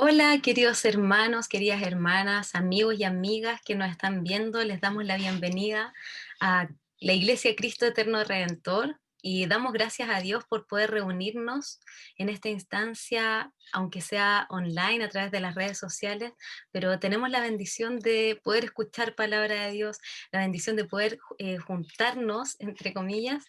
Hola, queridos hermanos, queridas hermanas, amigos y amigas que nos están viendo, les damos la bienvenida a la Iglesia Cristo Eterno Redentor y damos gracias a Dios por poder reunirnos en esta instancia, aunque sea online a través de las redes sociales, pero tenemos la bendición de poder escuchar palabra de Dios, la bendición de poder juntarnos, entre comillas,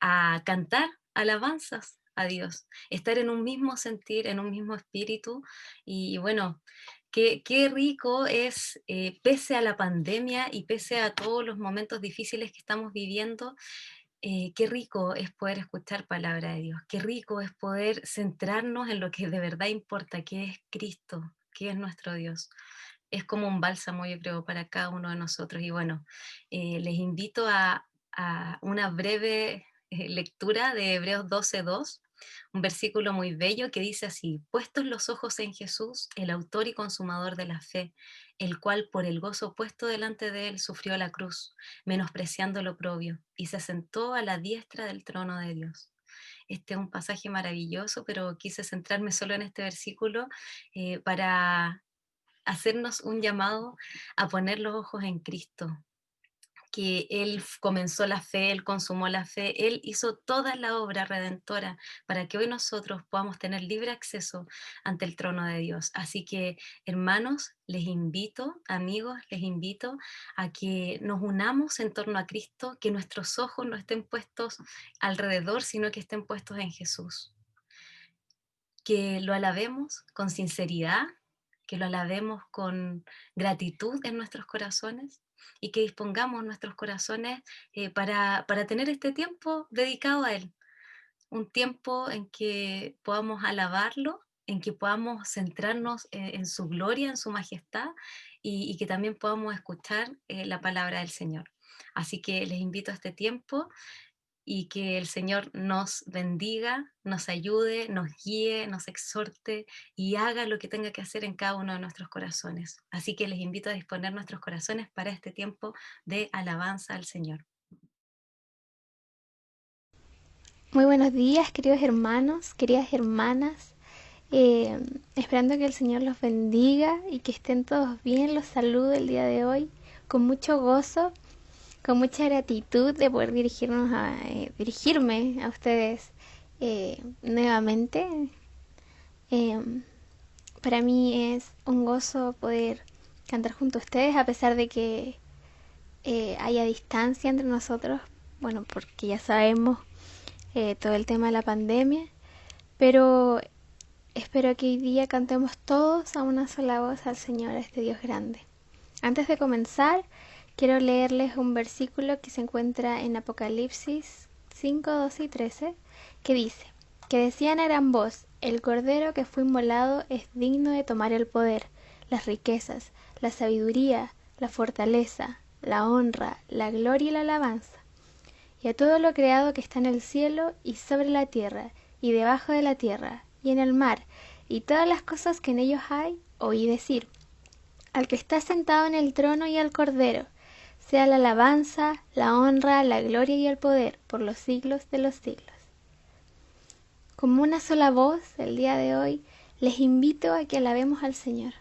a cantar alabanzas a Dios, estar en un mismo sentir, en un mismo espíritu y bueno, qué rico es, pese a la pandemia y pese a todos los momentos difíciles que estamos viviendo, qué rico es poder escuchar palabra de Dios, qué rico es poder centrarnos en lo que de verdad importa, que es Cristo, que es nuestro Dios. Es como un bálsamo, yo creo, para cada uno de nosotros. Y bueno, les invito a una breve lectura de Hebreos 12:2, un versículo muy bello que dice así: puestos los ojos en Jesús, el autor y consumador de la fe, el cual por el gozo puesto delante de él sufrió la cruz, menospreciando lo oprobio, y se sentó a la diestra del trono de Dios. Este es un pasaje maravilloso, pero quise centrarme solo en este versículo para hacernos un llamado a poner los ojos en Cristo, que Él comenzó la fe, Él consumó la fe, Él hizo toda la obra redentora para que hoy nosotros podamos tener libre acceso ante el trono de Dios. Así que, hermanos, les invito, amigos, les invito a que nos unamos en torno a Cristo, que nuestros ojos no estén puestos alrededor, sino que estén puestos en Jesús. Que lo alabemos con sinceridad, que lo alabemos con gratitud en nuestros corazones y que dispongamos nuestros corazones para tener este tiempo dedicado a Él, un tiempo en que podamos alabarlo, en que podamos centrarnos en su gloria, en su majestad y que también podamos escuchar la palabra del Señor. Así que les invito a este tiempo y que el Señor nos bendiga, nos ayude, nos guíe, nos exhorte y haga lo que tenga que hacer en cada uno de nuestros corazones. Así que les invito a disponer nuestros corazones para este tiempo de alabanza al Señor. Muy buenos días, queridos hermanos, queridas hermanas. Esperando que el Señor los bendiga y que estén todos bien. Los saludo el día de hoy con mucho gozo, con mucha gratitud de poder dirigirme a ustedes nuevamente. Eh, para mí es un gozo poder cantar junto a ustedes a pesar de que haya distancia entre nosotros. Bueno, porque ya sabemos todo el tema de la pandemia, pero espero que hoy día cantemos todos a una sola voz al Señor, a este Dios grande. Antes de comenzar, quiero leerles un versículo que se encuentra en Apocalipsis 5, 12 y 13, que dice, que decían a gran voz, el Cordero que fue inmolado es digno de tomar el poder, las riquezas, la sabiduría, la fortaleza, la honra, la gloria y la alabanza. Y a todo lo creado que está en el cielo y sobre la tierra, y debajo de la tierra, y en el mar, y todas las cosas que en ellos hay, oí decir, al que está sentado en el trono y al Cordero, sea la alabanza, la honra, la gloria y el poder, por los siglos de los siglos. Como una sola voz, el día de hoy, les invito a que alabemos al Señor.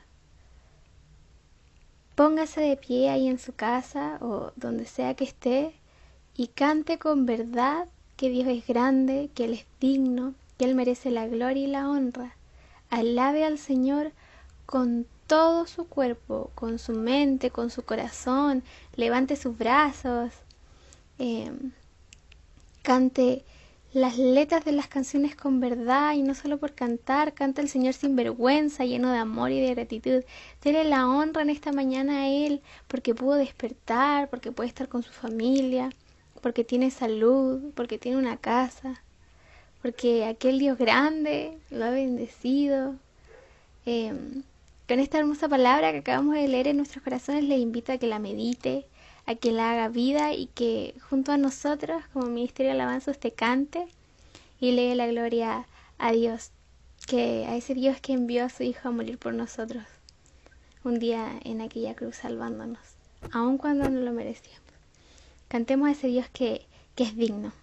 Póngase de pie ahí en su casa o donde sea que esté y cante con verdad que Dios es grande, que Él es digno, que Él merece la gloria y la honra. Alabe al Señor con todo su cuerpo, con su mente, con su corazón. Levante sus brazos, eh, cante las letras de las canciones con verdad y no solo por cantar, canta al Señor sin vergüenza, lleno de amor y de gratitud. Dele la honra en esta mañana a Él porque pudo despertar, porque puede estar con su familia, porque tiene salud, porque tiene una casa, porque aquel Dios grande lo ha bendecido. Eh, con esta hermosa palabra que acabamos de leer en nuestros corazones, les invito a que la medite, a que la haga vida y que junto a nosotros, como Ministerio de Alabanza, usted cante y le dé la gloria a Dios, que a ese Dios que envió a su Hijo a morir por nosotros un día en aquella cruz salvándonos, aun cuando no lo merecíamos. Cantemos a ese Dios que es digno.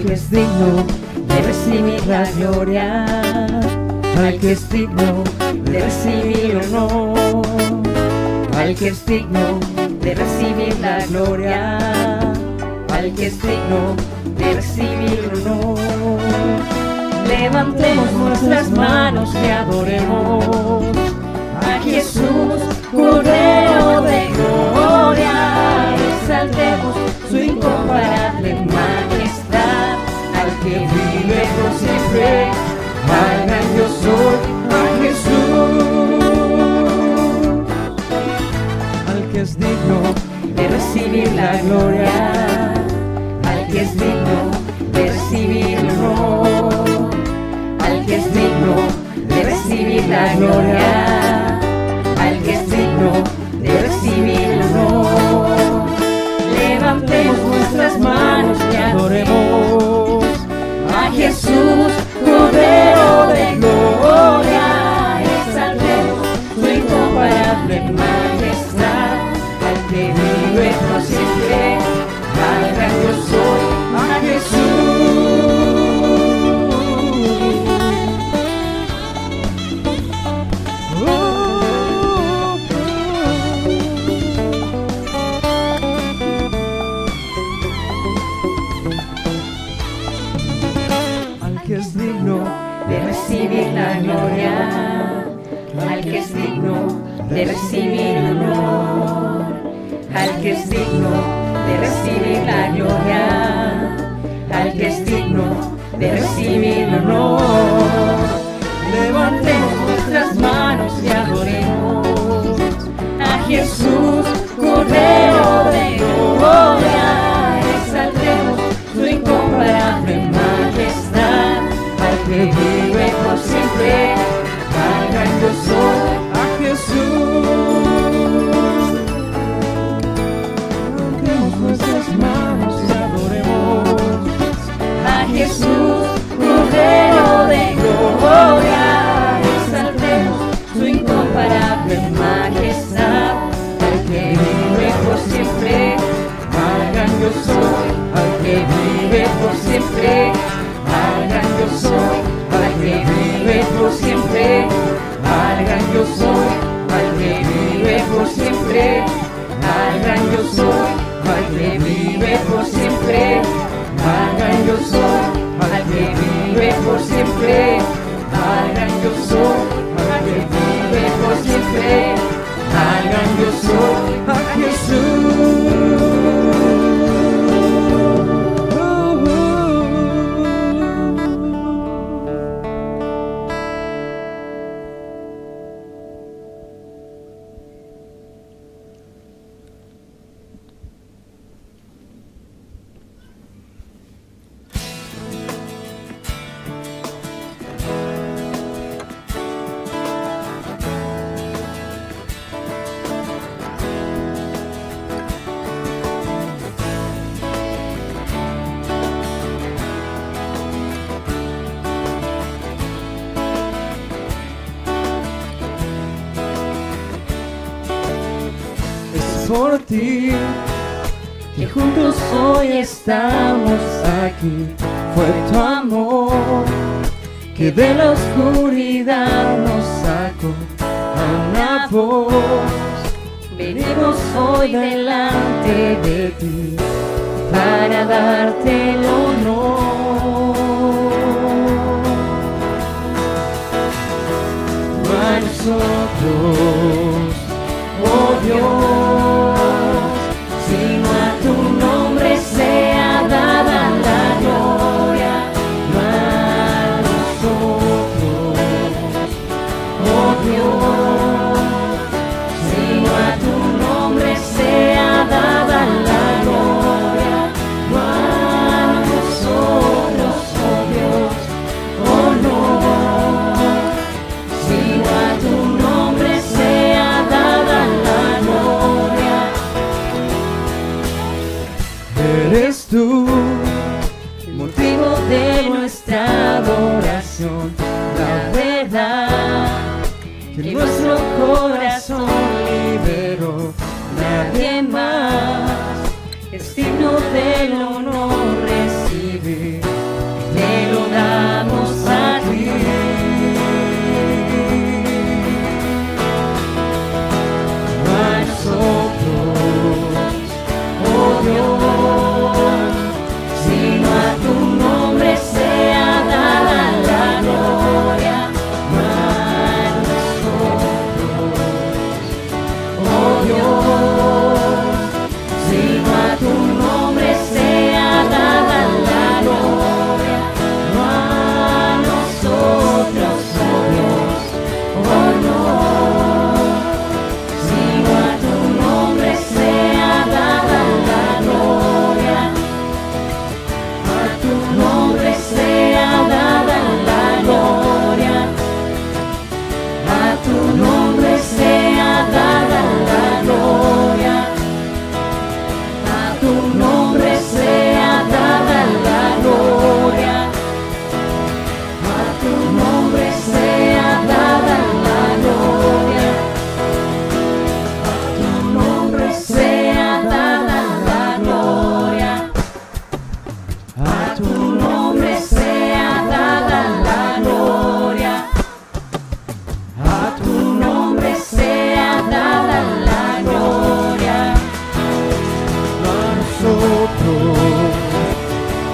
que es digno de recibir la gloria, al que es digno de recibir honor, al que es digno de recibir la gloria, al que es digno de recibir honor. Levantemos nuestras manos y adoremos a Jesús, Cordero de gloria. Exaltemos su incomparable majestad, al que vive por siempre, al gran yo soy, a Jesús, al que es digno de recibir la gloria, al que es digno de recibir el honor, al que es digno de recibir la gloria, al que es digno de recibir el honor. Levantemos nuestras manos y adoremos a Jesús, Cordero de gloria. Exaltemos su incomparable majestad, al que vive por siempre, al gran yo soy, a Jesús. Al que es digno de recibir la gloria, al que es digno de recibir el honor, al que es digno de recibir la gloria, al que es digno de recibir el honor. Levantemos nuestras manos y adoremos a Jesús, Cordero de gloria. Exaltemos su incomparable majestad, al que vive por siempre, al gran yo soy, a Jesús. Levantemos nuestras manos y adoremos a Jesús, Cordero de gloria. Exaltemos su incomparable majestad, al que vive por siempre, al gran yo soy, al que vive por siempre, al gran yo soy, al que vive por siempre, al gran yo soy, al que vive por siempre, al gran yo soy, al que vive por siempre, al gran yo soy, al que vive por siempre, al gran yo soy, al que vive por siempre, al gran yo soy, a Jesús. Por ti, que juntos hoy estamos aquí. Fue tu amor que de la oscuridad nos sacó a una voz. Venimos hoy delante de ti para darte el honor. No a nosotros, oh Dios, sino a tu nombre sea dada la gloria. No a nosotros, oh Dios, sino a tu nombre sea dada la gloria. No a nosotros, oh Dios, oh no, sino a tu nombre sea dada la gloria. Eres tú el motivo de nuestra adoración, la verdad que nuestro corazón liberó. Nadie más es digno del honor recibir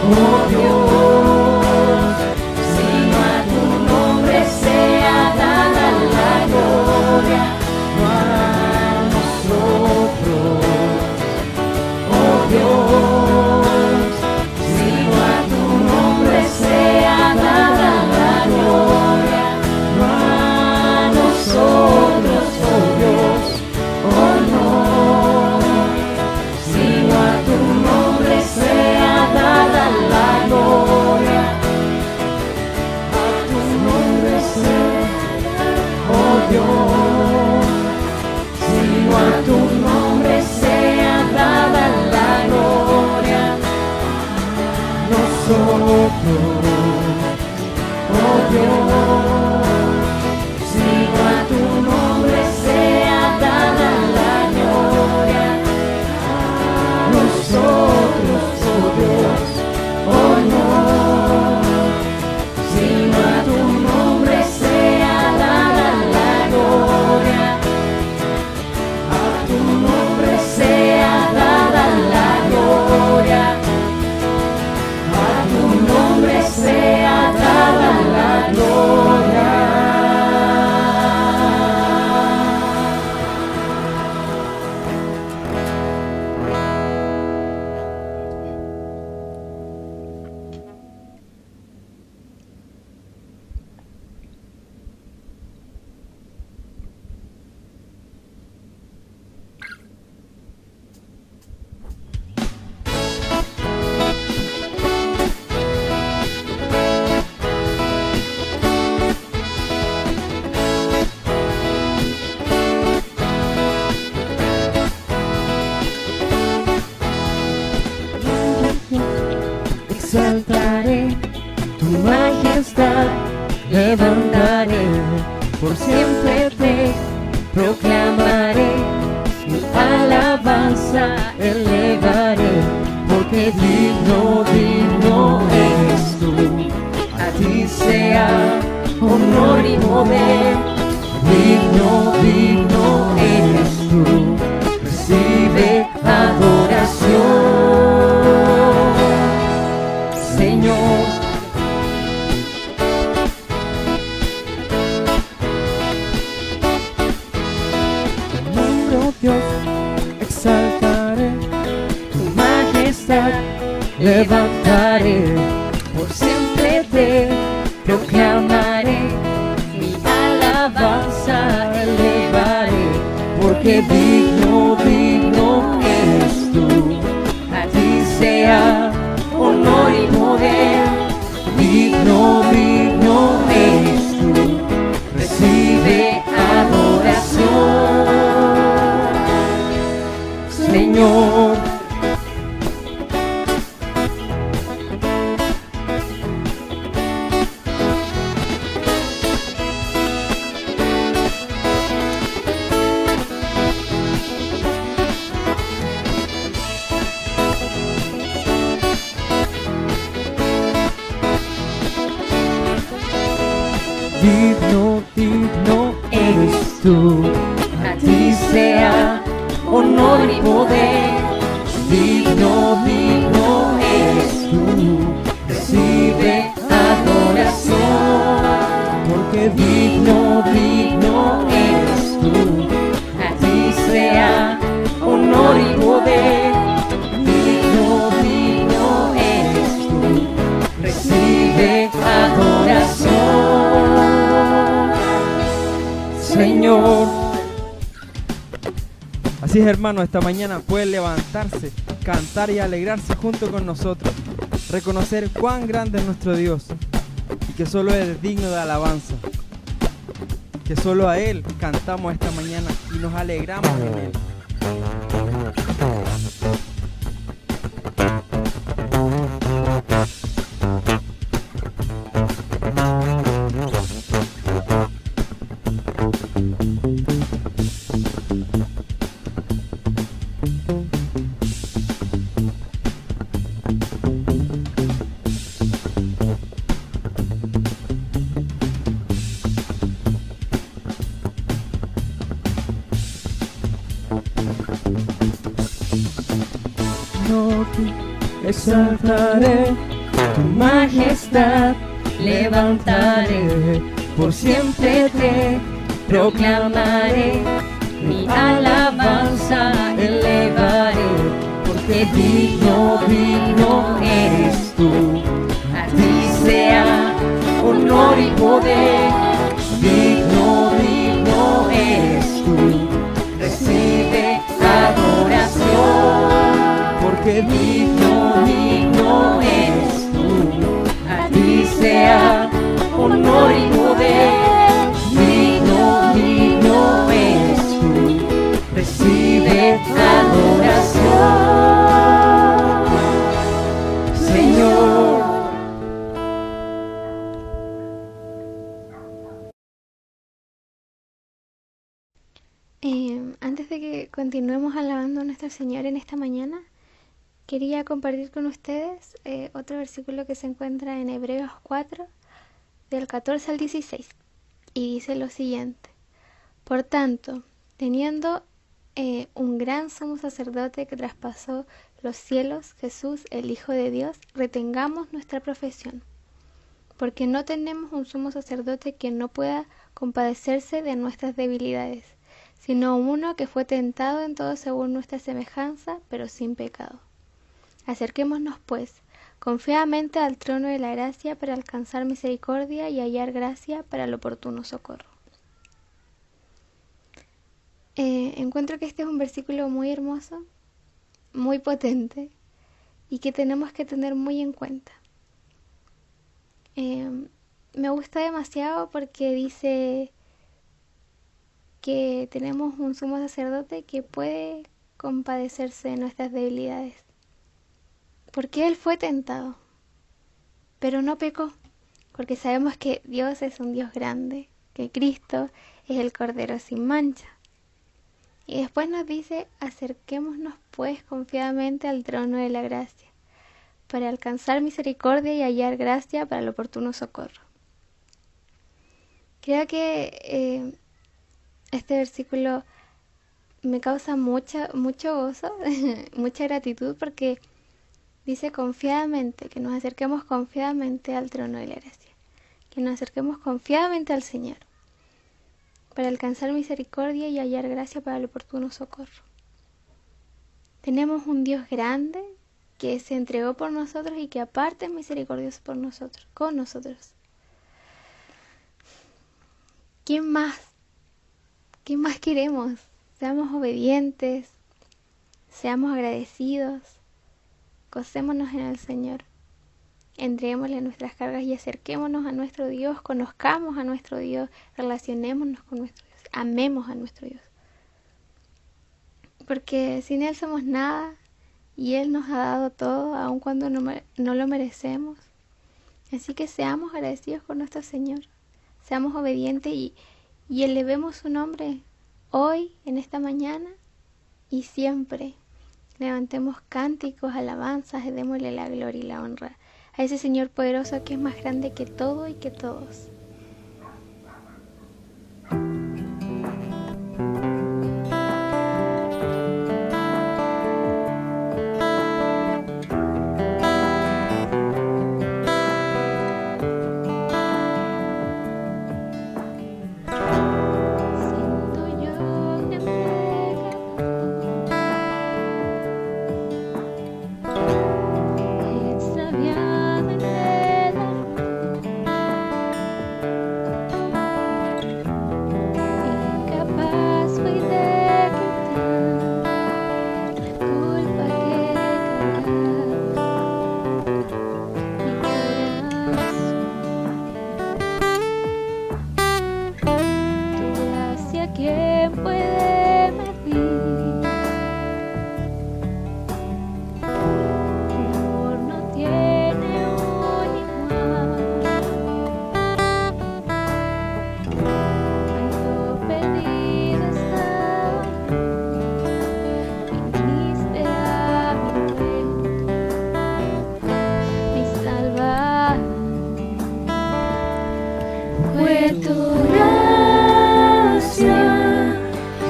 oh Dios, sino a tu nombre sea dada la gloria, no a nosotros, oh Dios, sino a tu nombre sea dada la gloria, no a nosotros, oh Dios, oh no, sino a tu nombre sea dada la gloria, a tu nombre sea, oh Dios, sino a tu nombre sea dada la gloria, nosotros, oh Dios, sino a tu nombre sea dada la gloria, nosotros, oh Dios, oh no, sino a tu nombre sea dada la gloria, a tu nombre sea dada la gloria, a tu nombre sea dada la gloria. Exaltaré tu majestad, levantaré, por siempre te proclamaré, mi alabanza elevaré, porque digno, digno eres tú, a ti sea honor y poder, digno, digno eres tú, recibe adoración. Señor, oh Dios, exaltaré tu majestad, levantaré, por siempre te proclamaré, mi alabanza elevaré, porque digno, digno eres tú, a ti sea honor y poder, digno, digno eres tú, recibe adoración, Señor. Digno, digno eres tú, a ti sea honor y poder, digno, digno eres tú, recibe adoración, porque digno, digno eres tú, a ti sea honor y poder, digno, digno eres tú, recibe adoración, Señor. Así es, hermano, esta mañana puede levantarse, cantar y alegrarse junto con nosotros, reconocer cuán grande es nuestro Dios y que solo es digno de alabanza, que solo a Él cantamos esta mañana y nos alegramos en Él. Exaltaré tu majestad levantaré, por siempre te proclamaré, mi alabanza elevaré, porque digno, digno eres tú. A ti sea honor y poder, digno, digno eres tú. Recibe adoración, porque digno, digno eres tú. A ti sea honor y poder, digno, digno eres tú. Recibe adoración, Señor. Antes de que continuemos alabando a nuestro Señor en esta mañana, quería compartir con ustedes otro versículo que se encuentra en Hebreos 4, del 14 al 16, y dice lo siguiente: por tanto, teniendo un gran sumo sacerdote que traspasó los cielos, Jesús, el Hijo de Dios, retengamos nuestra profesión, porque no tenemos un sumo sacerdote que no pueda compadecerse de nuestras debilidades, sino uno que fue tentado en todo según nuestra semejanza, pero sin pecado. Acerquémonos, pues, confiadamente al trono de la gracia para alcanzar misericordia y hallar gracia para el oportuno socorro. Encuentro que este es un versículo muy hermoso, muy potente, y que tenemos que tener muy en cuenta. Me gusta demasiado porque dice que tenemos un sumo sacerdote que puede compadecerse de nuestras debilidades, porque Él fue tentado, pero no pecó, porque sabemos que Dios es un Dios grande, que Cristo es el Cordero sin mancha. Y después nos dice: acerquémonos pues confiadamente al trono de la gracia, para alcanzar misericordia y hallar gracia para el oportuno socorro. Creo que este versículo me causa mucho gozo, mucha gratitud, porque dice confiadamente, que nos acerquemos confiadamente al trono de la gracia, que nos acerquemos confiadamente al Señor, para alcanzar misericordia y hallar gracia para el oportuno socorro. Tenemos un Dios grande que se entregó por nosotros y que aparte es misericordioso por nosotros, con nosotros. ¿Quién más? ¿Qué más queremos? Seamos obedientes, seamos agradecidos, gocémonos en el Señor, entreguémosle nuestras cargas y acerquémonos a nuestro Dios, conozcamos a nuestro Dios, relacionémonos con nuestro Dios, amemos a nuestro Dios. Porque sin Él somos nada y Él nos ha dado todo, aun cuando no lo merecemos. Así que seamos agradecidos con nuestro Señor, seamos obedientes y elevemos su nombre hoy, en esta mañana y siempre. Levantemos cánticos, alabanzas y démosle la gloria y la honra a ese Señor poderoso que es más grande que todo y que todos.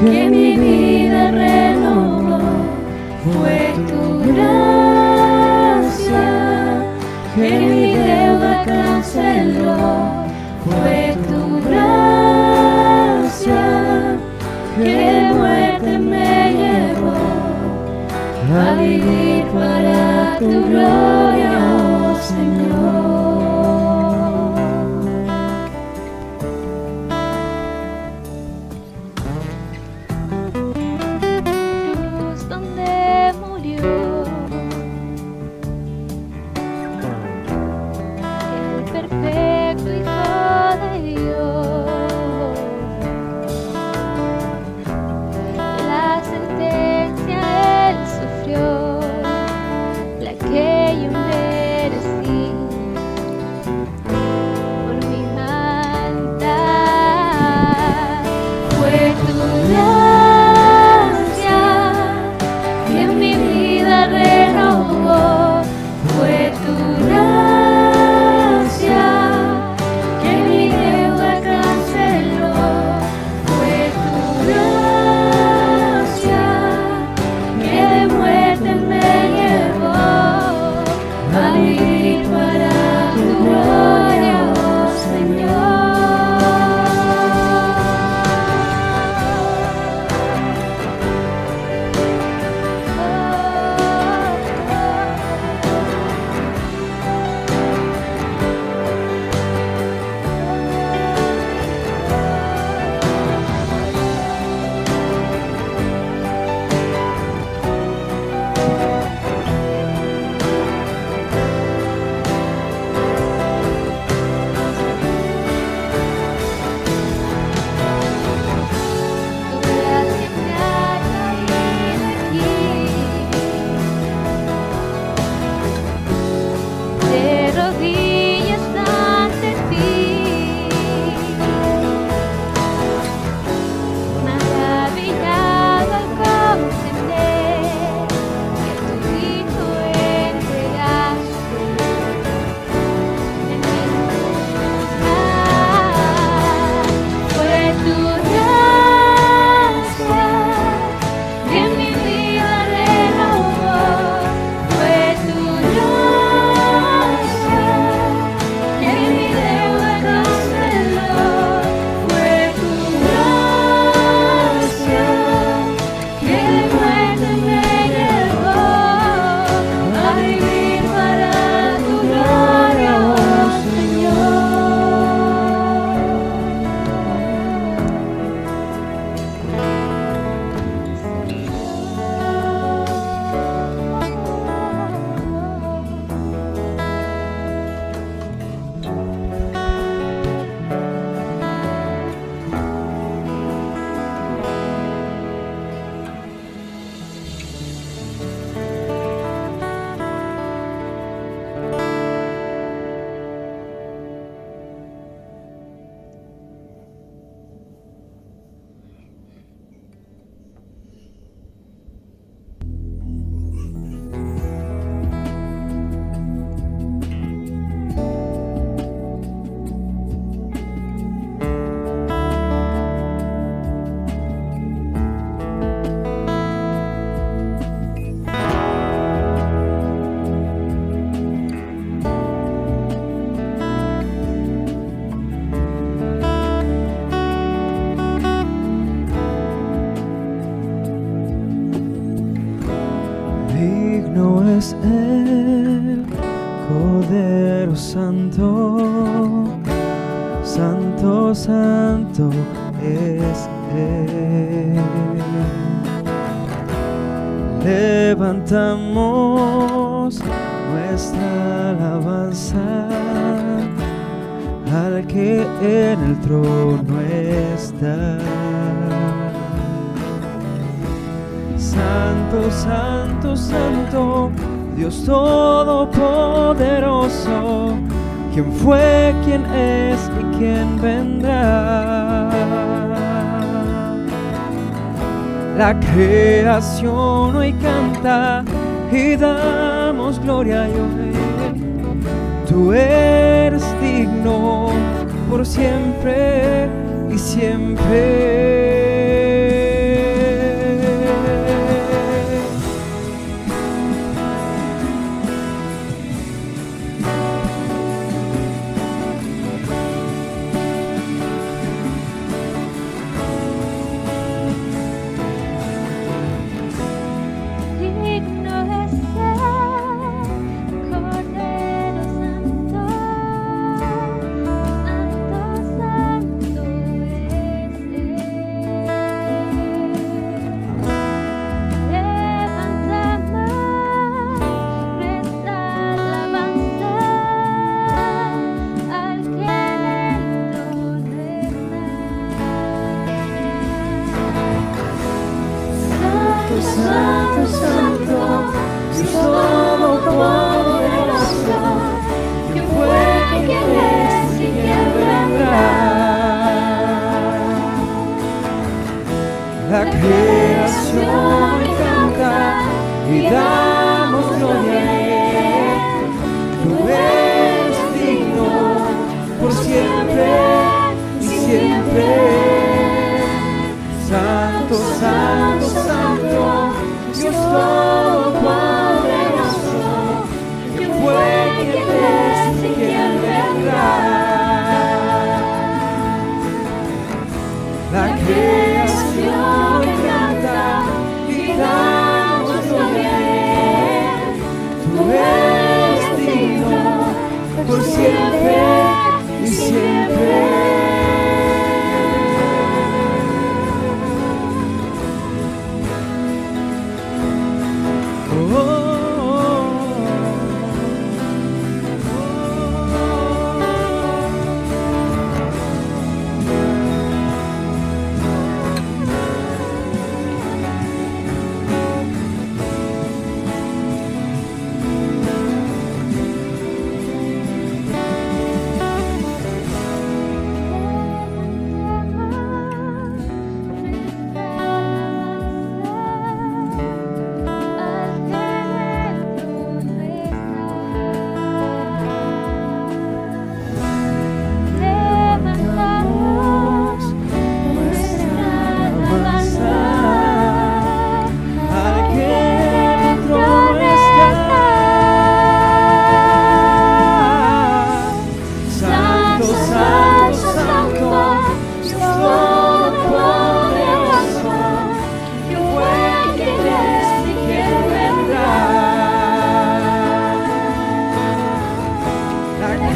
que mi vida renovó. Fue tu gracia que mi deuda canceló. Fue tu gracia que de muerte me llevó a vivir para tu gloria, oh Señor. Cruz donde murió el perfecto Hijo de Dios. La sentencia Él sufrió, la que yo merecí por mi maldad. Fue tu gracia que mi vida renovó. Fue tu gracia que mi deuda canceló. Fue tu gracia que de muerte me llevó a vivir para tu gloria, oh Señor. Tu gracia me ha traído aquí, de rodillas ante ti, maravillado al comprender que tu Hijo entregaste en mi lugar. Fue tu gracia que mi vida renovó. Fue tu gracia que mi deuda canceló. Fue tu gracia que de muerte me llevó a vivir para tu gloria, oh Señor. Digno es el Cordero Santo, Santo, Santo es Él. Levantamos nuestra alabanza al que en el trono está. Santo, Santo, Santo, Dios Todopoderoso, ¿quién fue, quién es y quién vendrá? La creación hoy canta y damos gloria a Dios. Tú eres digno por siempre y siempre.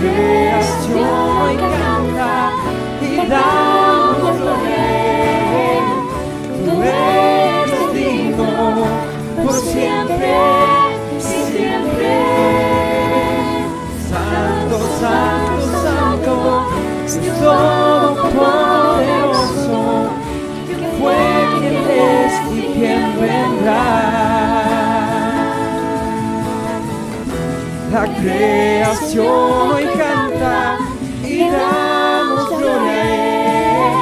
creación hoy canta y damos gloria a Él. Tú eres digno por siempre y siempre. Santo, santo, santo, es todopoderoso, que fue, quien es y quien vendrá. La creación hoy canta y damos gloria a Él.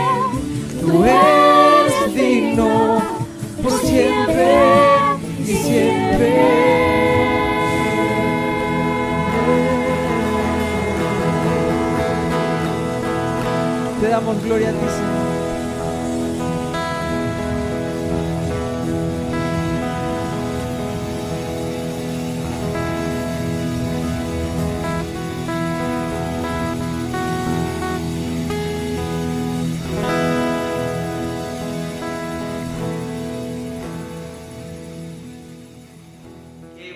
Tú eres digno por siempre y siempre. Te damos gloria a ti, Señor.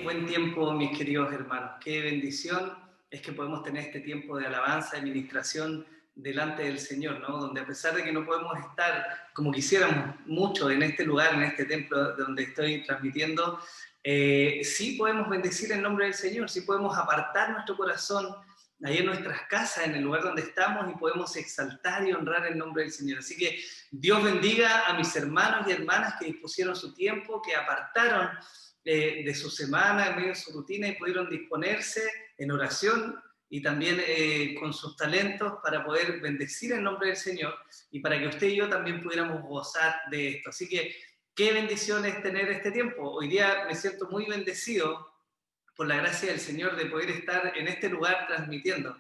Buen tiempo, mis queridos hermanos. Qué bendición es que podemos tener este tiempo de alabanza y ministración delante del Señor, ¿no? Donde a pesar de que no podemos estar como quisiéramos mucho en este lugar, en este templo donde estoy transmitiendo, sí podemos bendecir el nombre del Señor, sí podemos apartar nuestro corazón ahí en nuestras casas, en el lugar donde estamos, y podemos exaltar y honrar el nombre del Señor. Así que Dios bendiga a mis hermanos y hermanas que dispusieron su tiempo, que apartaron de su semana, en medio de su rutina, y pudieron disponerse en oración y también con sus talentos para poder bendecir el nombre del Señor y para que usted y yo también pudiéramos gozar de esto. Así que qué bendición es tener este tiempo. Hoy día me siento muy bendecido por la gracia del Señor de poder estar en este lugar transmitiendo.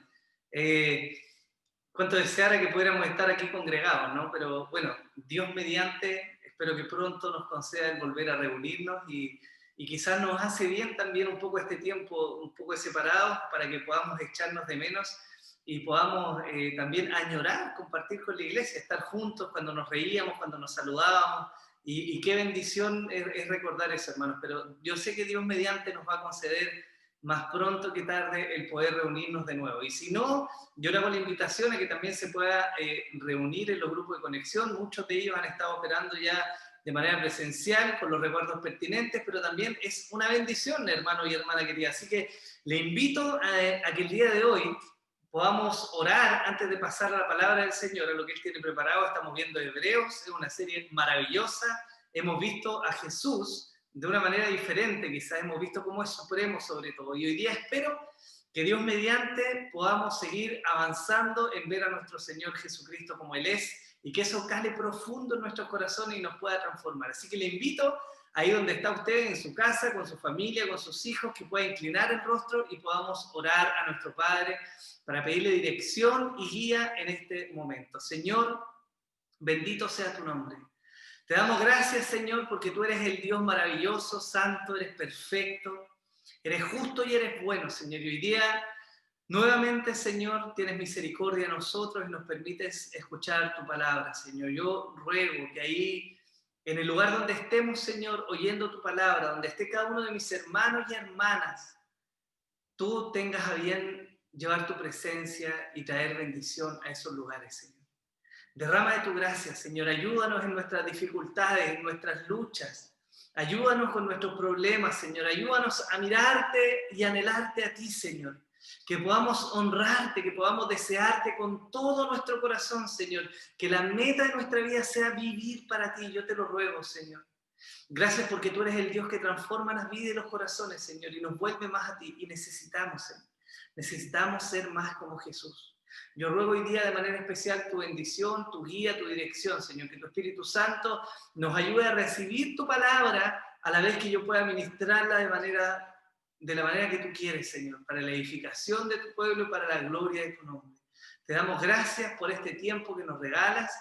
Cuánto deseara que pudiéramos estar aquí congregados, ¿no? Pero bueno, Dios mediante, espero que pronto nos conceda el volver a reunirnos y quizás nos hace bien también un poco este tiempo, un poco separados, para que podamos echarnos de menos y podamos también añorar, compartir con la iglesia, estar juntos cuando nos reíamos, cuando nos saludábamos, y qué bendición es recordar eso, hermanos. Pero yo sé que Dios mediante nos va a conceder más pronto que tarde el poder reunirnos de nuevo. Y si no, yo le hago la invitación a que también se pueda reunir en los grupos de conexión. Muchos de ellos han estado operando ya de manera presencial, con los recuerdos pertinentes, pero también es una bendición, hermano y hermana querida. Así que le invito a que el día de hoy podamos orar antes de pasar a la palabra del Señor, a lo que Él tiene preparado. Estamos viendo Hebreos, es una serie maravillosa. Hemos visto a Jesús de una manera diferente, quizás hemos visto cómo es supremo sobre todo. Y hoy día espero que Dios mediante podamos seguir avanzando en ver a nuestro Señor Jesucristo como Él es, y que eso cale profundo en nuestros corazones y nos pueda transformar. Así que le invito, ahí donde está usted, en su casa, con su familia, con sus hijos, que pueda inclinar el rostro y podamos orar a nuestro Padre para pedirle dirección y guía en este momento. Señor, bendito sea tu nombre. Te damos gracias, Señor, porque tú eres el Dios maravilloso, santo, eres perfecto, eres justo y eres bueno, Señor. Y hoy día, nuevamente, Señor, tienes misericordia de nosotros y nos permites escuchar tu palabra, Señor. Yo ruego que ahí, en el lugar donde estemos, Señor, oyendo tu palabra, donde esté cada uno de mis hermanos y hermanas, tú tengas a bien llevar tu presencia y traer bendición a esos lugares, Señor. Derrama de tu gracia, Señor. Ayúdanos en nuestras dificultades, en nuestras luchas. Ayúdanos con nuestros problemas, Señor. Ayúdanos a mirarte y anhelarte a ti, Señor. Que podamos honrarte, que podamos desearte con todo nuestro corazón, Señor. Que la meta de nuestra vida sea vivir para ti. Yo te lo ruego, Señor. Gracias porque tú eres el Dios que transforma las vidas y los corazones, Señor, y nos vuelve más a ti. Y necesitamos, Señor. Necesitamos ser más como Jesús. Yo ruego hoy día de manera especial tu bendición, tu guía, tu dirección, Señor. Que tu Espíritu Santo nos ayude a recibir tu palabra a la vez que yo pueda ministrarla de la manera que tú quieres, Señor, para la edificación de tu pueblo y para la gloria de tu nombre. Te damos gracias por este tiempo que nos regalas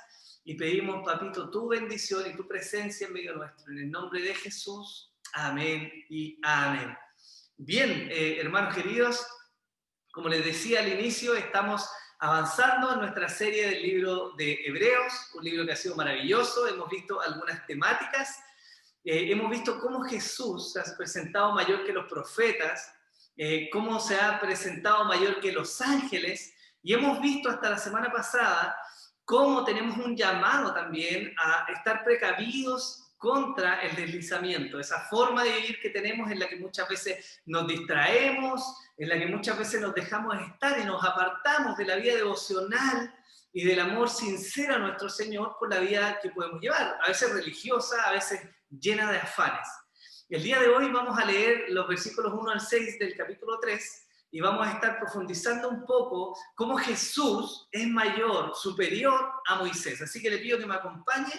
y pedimos, papito, tu bendición y tu presencia en medio nuestro. En el nombre de Jesús, amén y amén. Bien, hermanos queridos, como les decía al inicio, estamos avanzando en nuestra serie del libro de Hebreos, un libro que ha sido maravilloso. Hemos visto algunas temáticas. Hemos visto cómo Jesús se ha presentado mayor que los profetas cómo se ha presentado mayor que los ángeles, y hemos visto hasta la semana pasada cómo tenemos un llamado también a estar precavidos contra el deslizamiento, esa forma de vivir que tenemos en la que muchas veces nos distraemos, en la que muchas veces nos dejamos estar y nos apartamos de la vida devocional y del amor sincero a nuestro Señor por la vida que podemos llevar, a veces religiosa, a veces llena de afanes. El día de hoy vamos a leer los versículos 1 al 6 del capítulo 3 y vamos a estar profundizando un poco cómo Jesús es mayor, superior a Moisés. Así que le pido que me acompañe.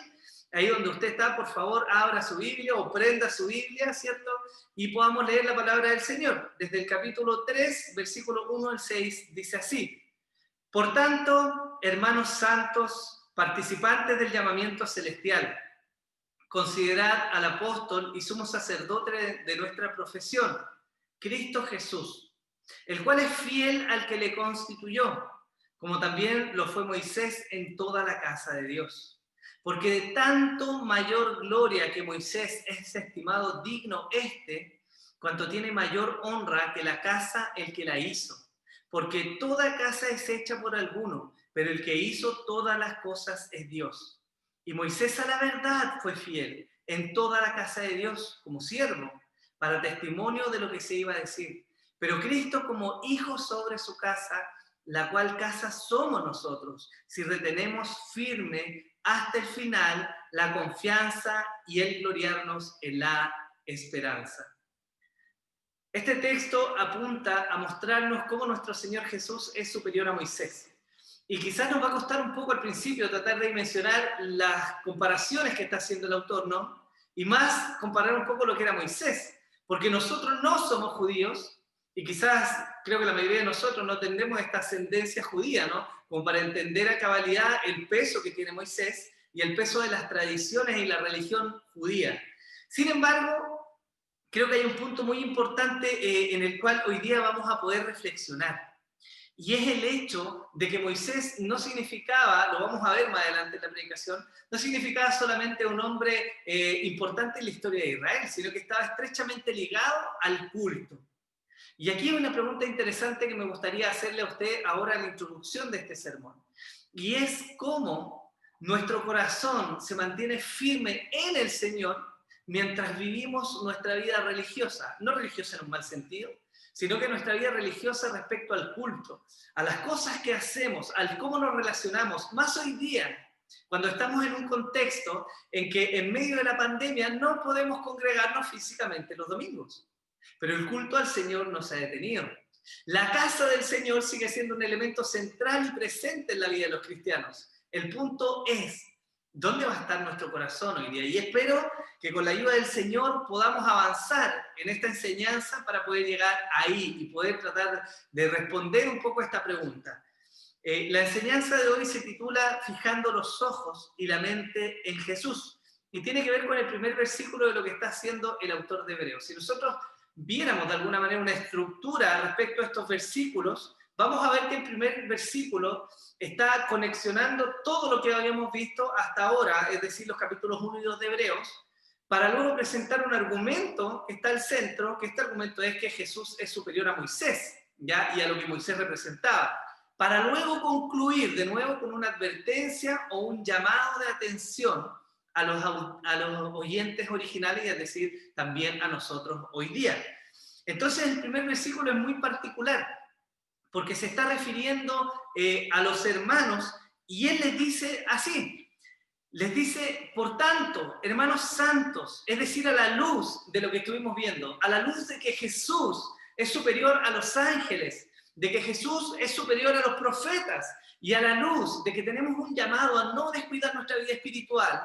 Ahí donde usted está, por favor, abra su Biblia o prenda su Biblia, ¿cierto? Y podamos leer la palabra del Señor. Desde el capítulo 3, versículo 1 al 6, dice así: Por tanto, hermanos santos, participantes del llamamiento celestial, considerad al apóstol y sumo sacerdote de nuestra profesión, Cristo Jesús, el cual es fiel al que le constituyó, como también lo fue Moisés en toda la casa de Dios. Porque de tanto mayor gloria que Moisés es estimado digno cuanto tiene mayor honra que la casa el que la hizo. Porque toda casa es hecha por alguno, pero el que hizo todas las cosas es Dios. Y Moisés a la verdad fue fiel en toda la casa de Dios como siervo, para testimonio de lo que se iba a decir. Pero Cristo como hijo sobre su casa, la cual casa somos nosotros, si retenemos firme hasta el final la confianza y el gloriarnos en la esperanza. Este texto apunta a mostrarnos cómo nuestro Señor Jesús es superior a Moisés. Y quizás nos va a costar un poco al principio tratar de dimensionar las comparaciones que está haciendo el autor, ¿no? Y más comparar un poco lo que era Moisés, porque nosotros no somos judíos, y quizás creo que la mayoría de nosotros no tendremos esta ascendencia judía, ¿no? Como para entender a cabalidad el peso que tiene Moisés y el peso de las tradiciones y la religión judía. Sin embargo, creo que hay un punto muy importante en el cual hoy día vamos a poder reflexionar. Y es el hecho de que Moisés no significaba, lo vamos a ver más adelante en la predicación, no significaba solamente un hombre importante en la historia de Israel, sino que estaba estrechamente ligado al culto. Y aquí hay una pregunta interesante que me gustaría hacerle a usted ahora en la introducción de este sermón. Y es cómo nuestro corazón se mantiene firme en el Señor mientras vivimos nuestra vida religiosa. No religiosa en un mal sentido, sino que nuestra vida religiosa respecto al culto, a las cosas que hacemos, al cómo nos relacionamos, más hoy día, cuando estamos en un contexto en que en medio de la pandemia no podemos congregarnos físicamente los domingos. Pero el culto al Señor no se ha detenido. La casa del Señor sigue siendo un elemento central y presente en la vida de los cristianos. El punto es, ¿dónde va a estar nuestro corazón hoy día? Y espero que con la ayuda del Señor podamos avanzar en esta enseñanza para poder llegar ahí y poder tratar de responder un poco a esta pregunta. La enseñanza de hoy se titula Fijando los ojos y la mente en Jesús. Y tiene que ver con el primer versículo de lo que está haciendo el autor de Hebreos. Si nosotros viéramos de alguna manera una estructura respecto a estos versículos, vamos a ver que el primer versículo está conexionando todo lo que habíamos visto hasta ahora, es decir, los capítulos 1 y 2 de Hebreos, para luego presentar un argumento que está al centro, que este argumento es que Jesús es superior a Moisés, ¿ya? Y a lo que Moisés representaba, para luego concluir de nuevo con una advertencia o un llamado de atención a los oyentes originales, y es decir, también a nosotros hoy día. Entonces el primer versículo es muy particular, porque se está refiriendo a los hermanos, y él les dice así, les dice, por tanto, hermanos santos, es decir, a la luz de lo que estuvimos viendo, a la luz de que Jesús es superior a los ángeles, de que Jesús es superior a los profetas, y a la luz de que tenemos un llamado a no descuidar nuestra vida espiritual,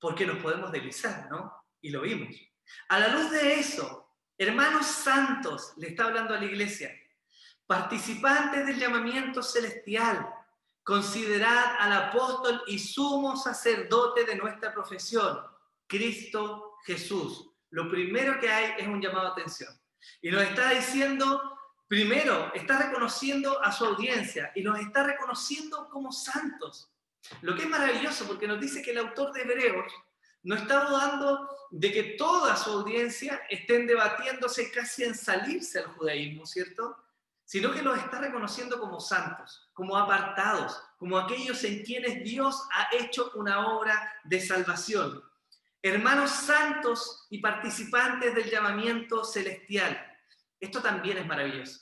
porque nos podemos deslizar, ¿no? Y lo vimos. A la luz de eso, hermanos santos, le está hablando a la iglesia, participantes del llamamiento celestial, considerad al apóstol y sumo sacerdote de nuestra profesión, Cristo Jesús. Lo primero que hay es un llamado a atención. Y nos está diciendo, primero, está reconociendo a su audiencia y nos está reconociendo como santos. Lo que es maravilloso, porque nos dice que el autor de Hebreos no está dudando de que toda su audiencia estén debatiéndose casi en salirse al judaísmo, ¿cierto? Sino que los está reconociendo como santos, como apartados, como aquellos en quienes Dios ha hecho una obra de salvación. Hermanos santos y participantes del llamamiento celestial. Esto también es maravilloso,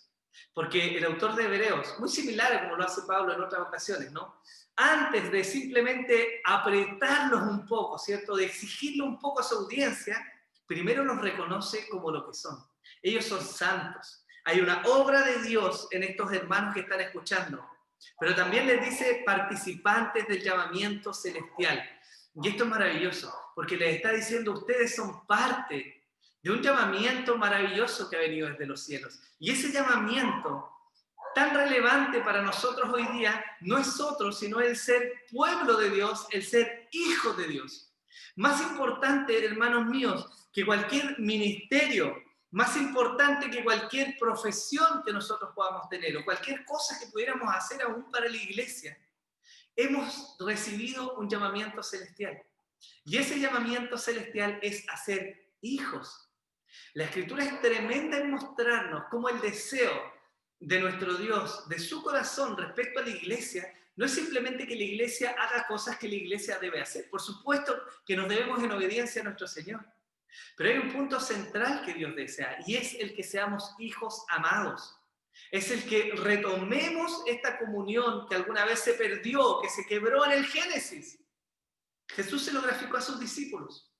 porque el autor de Hebreos, muy similar a como lo hace Pablo en otras ocasiones, ¿no? Antes de simplemente apretarlos un poco, ¿cierto? De exigirle un poco a su audiencia, primero los reconoce como lo que son. Ellos son santos. Hay una obra de Dios en estos hermanos que están escuchando, pero también les dice participantes del llamamiento celestial. Y esto es maravilloso, porque les está diciendo, ustedes son parte de un llamamiento maravilloso que ha venido desde los cielos. Y ese llamamiento tan relevante para nosotros hoy día no es otro, sino el ser pueblo de Dios, el ser hijo de Dios. Más importante, hermanos míos, que cualquier ministerio, más importante que cualquier profesión que nosotros podamos tener o cualquier cosa que pudiéramos hacer aún para la iglesia, hemos recibido un llamamiento celestial. Y ese llamamiento celestial es a ser hijos. La Escritura es tremenda en mostrarnos cómo el deseo de nuestro Dios, de su corazón respecto a la iglesia, no es simplemente que la iglesia haga cosas que la iglesia debe hacer. Por supuesto que nos debemos en obediencia a nuestro Señor. Pero hay un punto central que Dios desea, y es el que seamos hijos amados. Es el que retomemos esta comunión que alguna vez se perdió, que se quebró en el Génesis. Jesús se lo graficó a sus discípulos.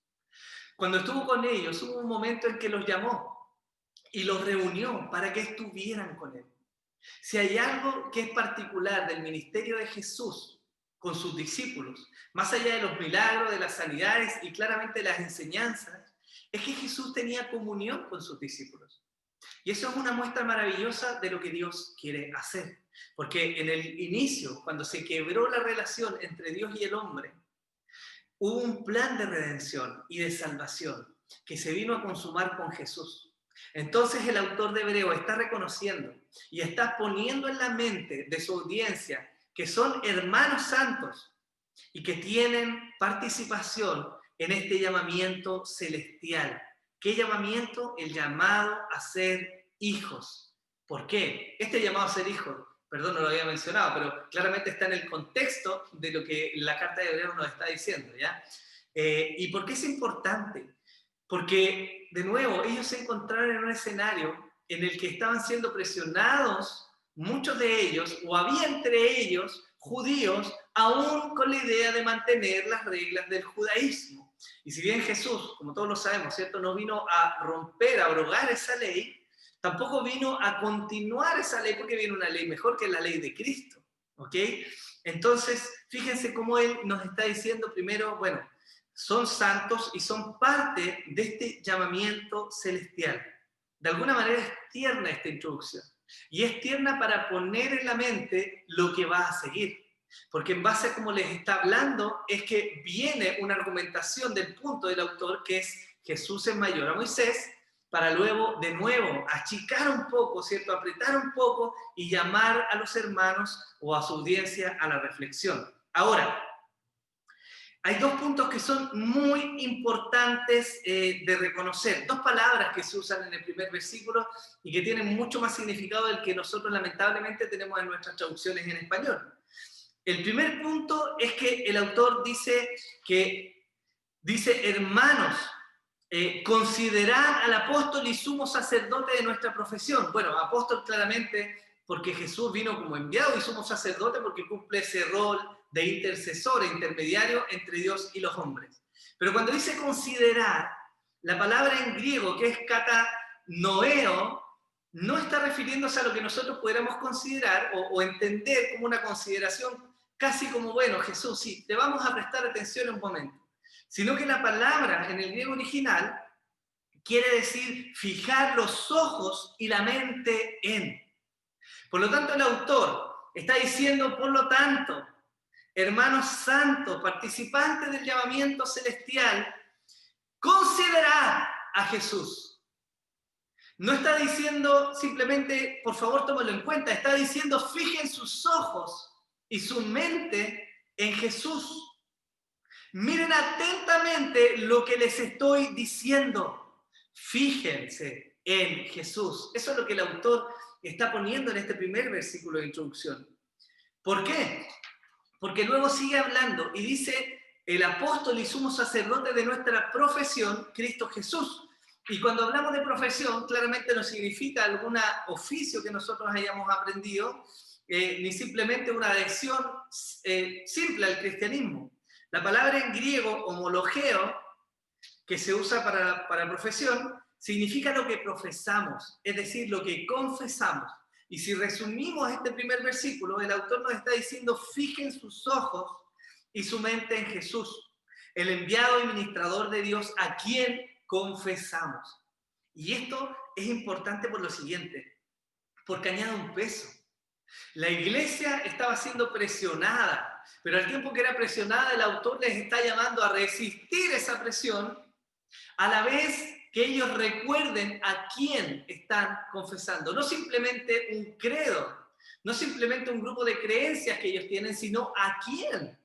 Cuando estuvo con ellos, hubo un momento en que los llamó y los reunió para que estuvieran con él. Si hay algo que es particular del ministerio de Jesús con sus discípulos, más allá de los milagros, de las sanidades y claramente las enseñanzas, es que Jesús tenía comunión con sus discípulos. Y eso es una muestra maravillosa de lo que Dios quiere hacer. Porque en el inicio, cuando se quebró la relación entre Dios y el hombre, hubo un plan de redención y de salvación que se vino a consumar con Jesús. Entonces el autor de Hebreos está reconociendo y está poniendo en la mente de su audiencia que son hermanos santos y que tienen participación en este llamamiento celestial. ¿Qué llamamiento? El llamado a ser hijos. ¿Por qué? Este llamado a ser hijos, perdón, no lo había mencionado, pero claramente está en el contexto de lo que la carta de Hebreos nos está diciendo, ¿ya? ¿Y por qué es importante? Porque, de nuevo, ellos se encontraron en un escenario en el que estaban siendo presionados, muchos de ellos, o había entre ellos judíos, aún con la idea de mantener las reglas del judaísmo. Y si bien Jesús, como todos lo sabemos, ¿cierto?, no vino a romper, a abrogar esa ley, tampoco vino a continuar esa ley, porque viene una ley mejor que la ley de Cristo, ¿ok? Entonces, fíjense cómo Él nos está diciendo primero, bueno, son santos y son parte de este llamamiento celestial. De alguna manera es tierna esta introducción. Y es tierna para poner en la mente lo que va a seguir. Porque en base a cómo les está hablando, es que viene una argumentación del punto del autor, que es Jesús es mayor a Moisés, para luego, de nuevo, achicar un poco, ¿cierto? Apretar un poco y llamar a los hermanos o a su audiencia a la reflexión. Ahora, hay dos puntos que son muy importantes de reconocer. Dos palabras que se usan en el primer versículo y que tienen mucho más significado del que nosotros lamentablemente tenemos en nuestras traducciones en español. El primer punto es que el autor dice hermanos, considerad al apóstol y sumo sacerdote de nuestra profesión. Bueno, apóstol claramente porque Jesús vino como enviado y sumo sacerdote porque cumple ese rol de intercesor e intermediario entre Dios y los hombres. Pero cuando dice considerar, la palabra en griego que es katanoeo, no está refiriéndose a lo que nosotros pudiéramos considerar o entender como una consideración casi como, bueno, Jesús, sí, te vamos a prestar atención un momento. Sino que la palabra en el griego original quiere decir fijar los ojos y la mente en. Por lo tanto, el autor está diciendo, por lo tanto, hermanos santos, participantes del llamamiento celestial, considerad a Jesús. No está diciendo simplemente, por favor, tómalo en cuenta, está diciendo, fijen sus ojos y su mente en Jesús. Miren atentamente lo que les estoy diciendo. Fíjense en Jesús. Eso es lo que el autor está poniendo en este primer versículo de introducción. ¿Por qué? Porque luego sigue hablando y dice, el apóstol y sumo sacerdote de nuestra profesión, Cristo Jesús. Y cuando hablamos de profesión, claramente no significa algún oficio que nosotros hayamos aprendido, ni simplemente una adhesión simple al cristianismo. La palabra en griego, homologeo, que se usa para profesión, significa lo que profesamos, es decir, lo que confesamos. Y si resumimos este primer versículo, el autor nos está diciendo, fijen sus ojos y su mente en Jesús, el enviado y ministrador de Dios a quien confesamos. Y esto es importante por lo siguiente, porque añade un peso. La iglesia estaba siendo presionada, pero al tiempo que era presionada, el autor les está llamando a resistir esa presión, a la vez que ellos recuerden a quién están confesando. No simplemente un credo, no simplemente un grupo de creencias que ellos tienen, sino a quién.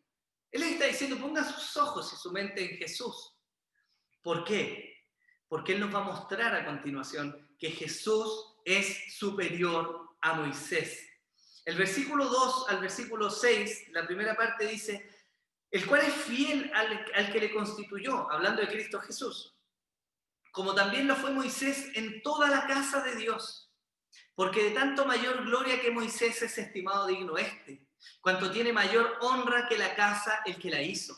Él les está diciendo, pongan sus ojos y su mente en Jesús. ¿Por qué? Porque Él nos va a mostrar a continuación que Jesús es superior a Moisés. El versículo 2 al versículo 6, la primera parte dice, el cual es fiel al que le constituyó, hablando de Cristo Jesús, como también lo fue Moisés en toda la casa de Dios, porque de tanto mayor gloria que Moisés es estimado digno cuanto tiene mayor honra que la casa el que la hizo.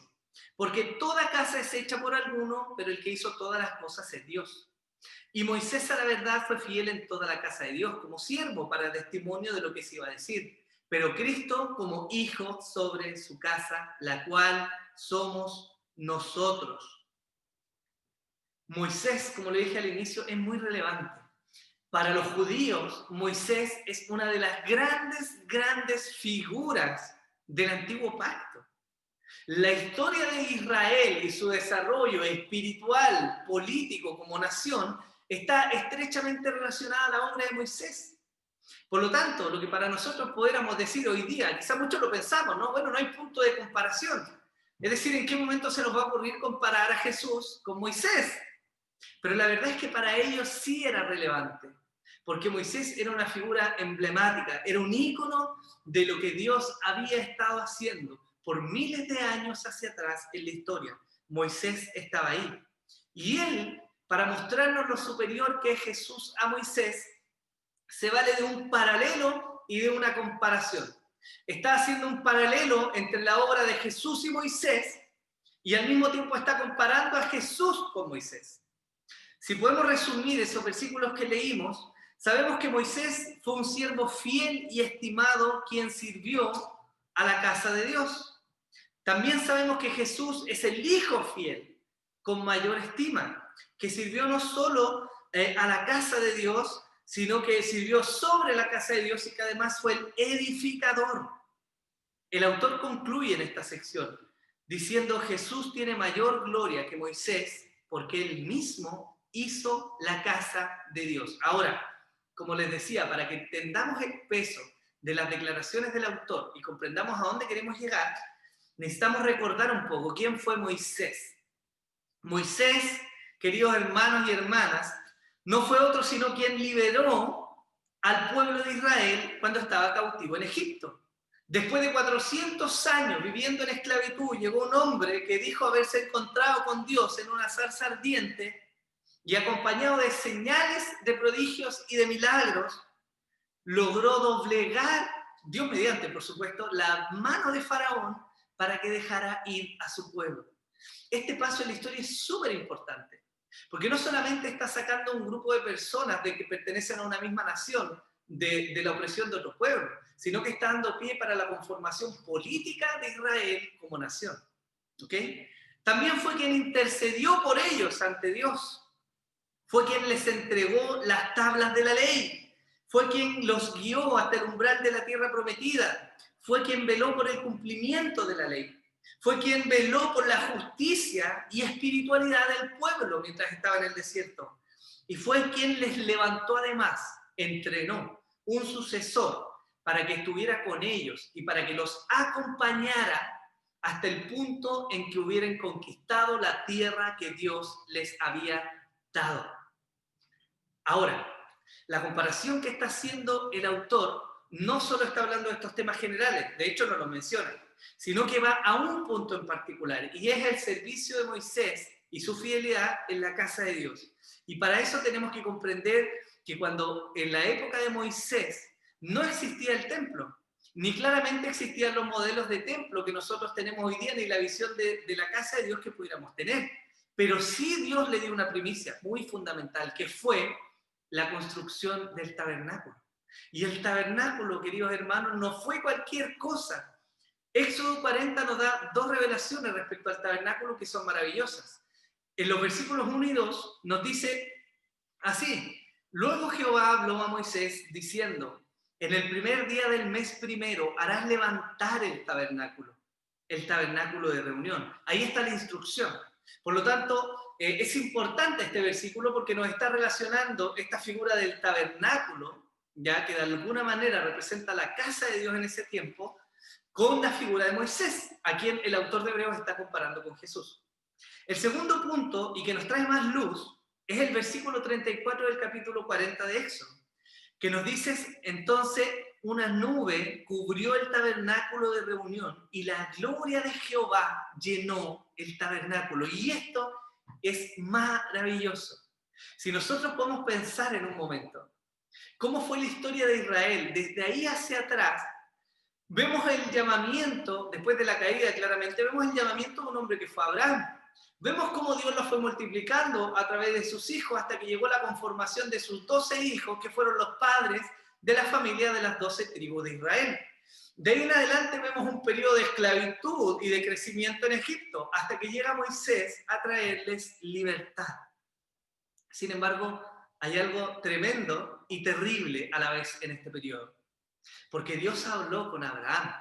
Porque toda casa es hecha por alguno, pero el que hizo todas las cosas es Dios. Y Moisés a la verdad fue fiel en toda la casa de Dios, como siervo para el testimonio de lo que se iba a decir. Pero Cristo como hijo sobre su casa, la cual somos nosotros. Moisés, como le dije al inicio, es muy relevante. Para los judíos, Moisés es una de las grandes figuras del antiguo pacto. La historia de Israel y su desarrollo espiritual, político como nación, está estrechamente relacionada a la obra de Moisés. Por lo tanto, lo que para nosotros pudiéramos decir hoy día, quizás muchos lo pensamos, ¿no? Bueno, no hay punto de comparación. Es decir, ¿en qué momento se nos va a ocurrir comparar a Jesús con Moisés? Pero la verdad es que para ellos sí era relevante, porque Moisés era una figura emblemática, era un ícono de lo que Dios había estado haciendo por miles de años hacia atrás en la historia. Moisés estaba ahí. Y él, para mostrarnos lo superior que es Jesús a Moisés, se vale de un paralelo y de una comparación. Está haciendo un paralelo entre la obra de Jesús y Moisés, y al mismo tiempo está comparando a Jesús con Moisés. Si podemos resumir esos versículos que leímos, sabemos que Moisés fue un siervo fiel y estimado quien sirvió a la casa de Dios. También sabemos que Jesús es el hijo fiel con mayor estima, que sirvió no solo a la casa de Dios, sino que sirvió sobre la casa de Dios y que además fue el edificador. El autor concluye en esta sección diciendo Jesús tiene mayor gloria que Moisés porque él mismo hizo la casa de Dios. Ahora, como les decía, para que entendamos el peso de las declaraciones del autor y comprendamos a dónde queremos llegar, necesitamos recordar un poco quién fue Moisés. Moisés, queridos hermanos y hermanas, no fue otro sino quien liberó al pueblo de Israel cuando estaba cautivo en Egipto. Después de 400 años viviendo en esclavitud, llegó un hombre que dijo haberse encontrado con Dios en una zarza ardiente y acompañado de señales, de prodigios y de milagros, logró doblegar, Dios mediante, por supuesto, la mano de Faraón para que dejara ir a su pueblo. Este paso en la historia es súper importante, porque no solamente está sacando un grupo de personas de que pertenecen a una misma nación de la opresión de otro pueblo, sino que está dando pie para la conformación política de Israel como nación. ¿Okay? También fue quien intercedió por ellos ante Dios. Fue quien les entregó las tablas de la ley. Fue quien los guió hasta el umbral de la tierra prometida. Fue quien veló por el cumplimiento de la ley. Fue quien veló por la justicia y espiritualidad del pueblo mientras estaba en el desierto. Y fue quien les levantó además, entrenó un sucesor para que estuviera con ellos y para que los acompañara hasta el punto en que hubieran conquistado la tierra que Dios les había dado. Ahora, la comparación que está haciendo el autor no solo está hablando de estos temas generales, de hecho no los menciona, sino que va a un punto en particular, y es el servicio de Moisés y su fidelidad en la casa de Dios. Y para eso tenemos que comprender que cuando en la época de Moisés no existía el templo, ni claramente existían los modelos de templo que nosotros tenemos hoy día, ni la visión de la casa de Dios que pudiéramos tener. Pero sí Dios le dio una primicia muy fundamental, que fue la construcción del tabernáculo. Y el tabernáculo, queridos hermanos, no fue cualquier cosa. Éxodo 40 nos da dos revelaciones respecto al tabernáculo que son maravillosas. En los versículos 1 y 2 nos dice así: luego Jehová habló a Moisés diciendo, en el primer día del mes primero harás levantar el tabernáculo de reunión. Ahí está la instrucción. Por lo tanto, es importante este versículo porque nos está relacionando esta figura del tabernáculo, ya que de alguna manera representa la casa de Dios en ese tiempo, con la figura de Moisés, a quien el autor de Hebreos está comparando con Jesús. El segundo punto, y que nos trae más luz, es el versículo 34 del capítulo 40 de Éxodo, que nos dice: entonces una nube cubrió el tabernáculo de reunión y la gloria de Jehová llenó el tabernáculo. Y esto es maravilloso. Si nosotros podemos pensar en un momento cómo fue la historia de Israel desde ahí hacia atrás, vemos el llamamiento, después de la caída claramente, vemos el llamamiento de un hombre que fue Abraham. Vemos cómo Dios lo fue multiplicando a través de sus hijos hasta que llegó la conformación de sus 12 hijos, que fueron los padres de la familia de las 12 tribus de Israel. De ahí en adelante vemos un periodo de esclavitud y de crecimiento en Egipto, hasta que llega Moisés a traerles libertad. Sin embargo, hay algo tremendo y terrible a la vez en este periodo. Porque Dios habló con Abraham,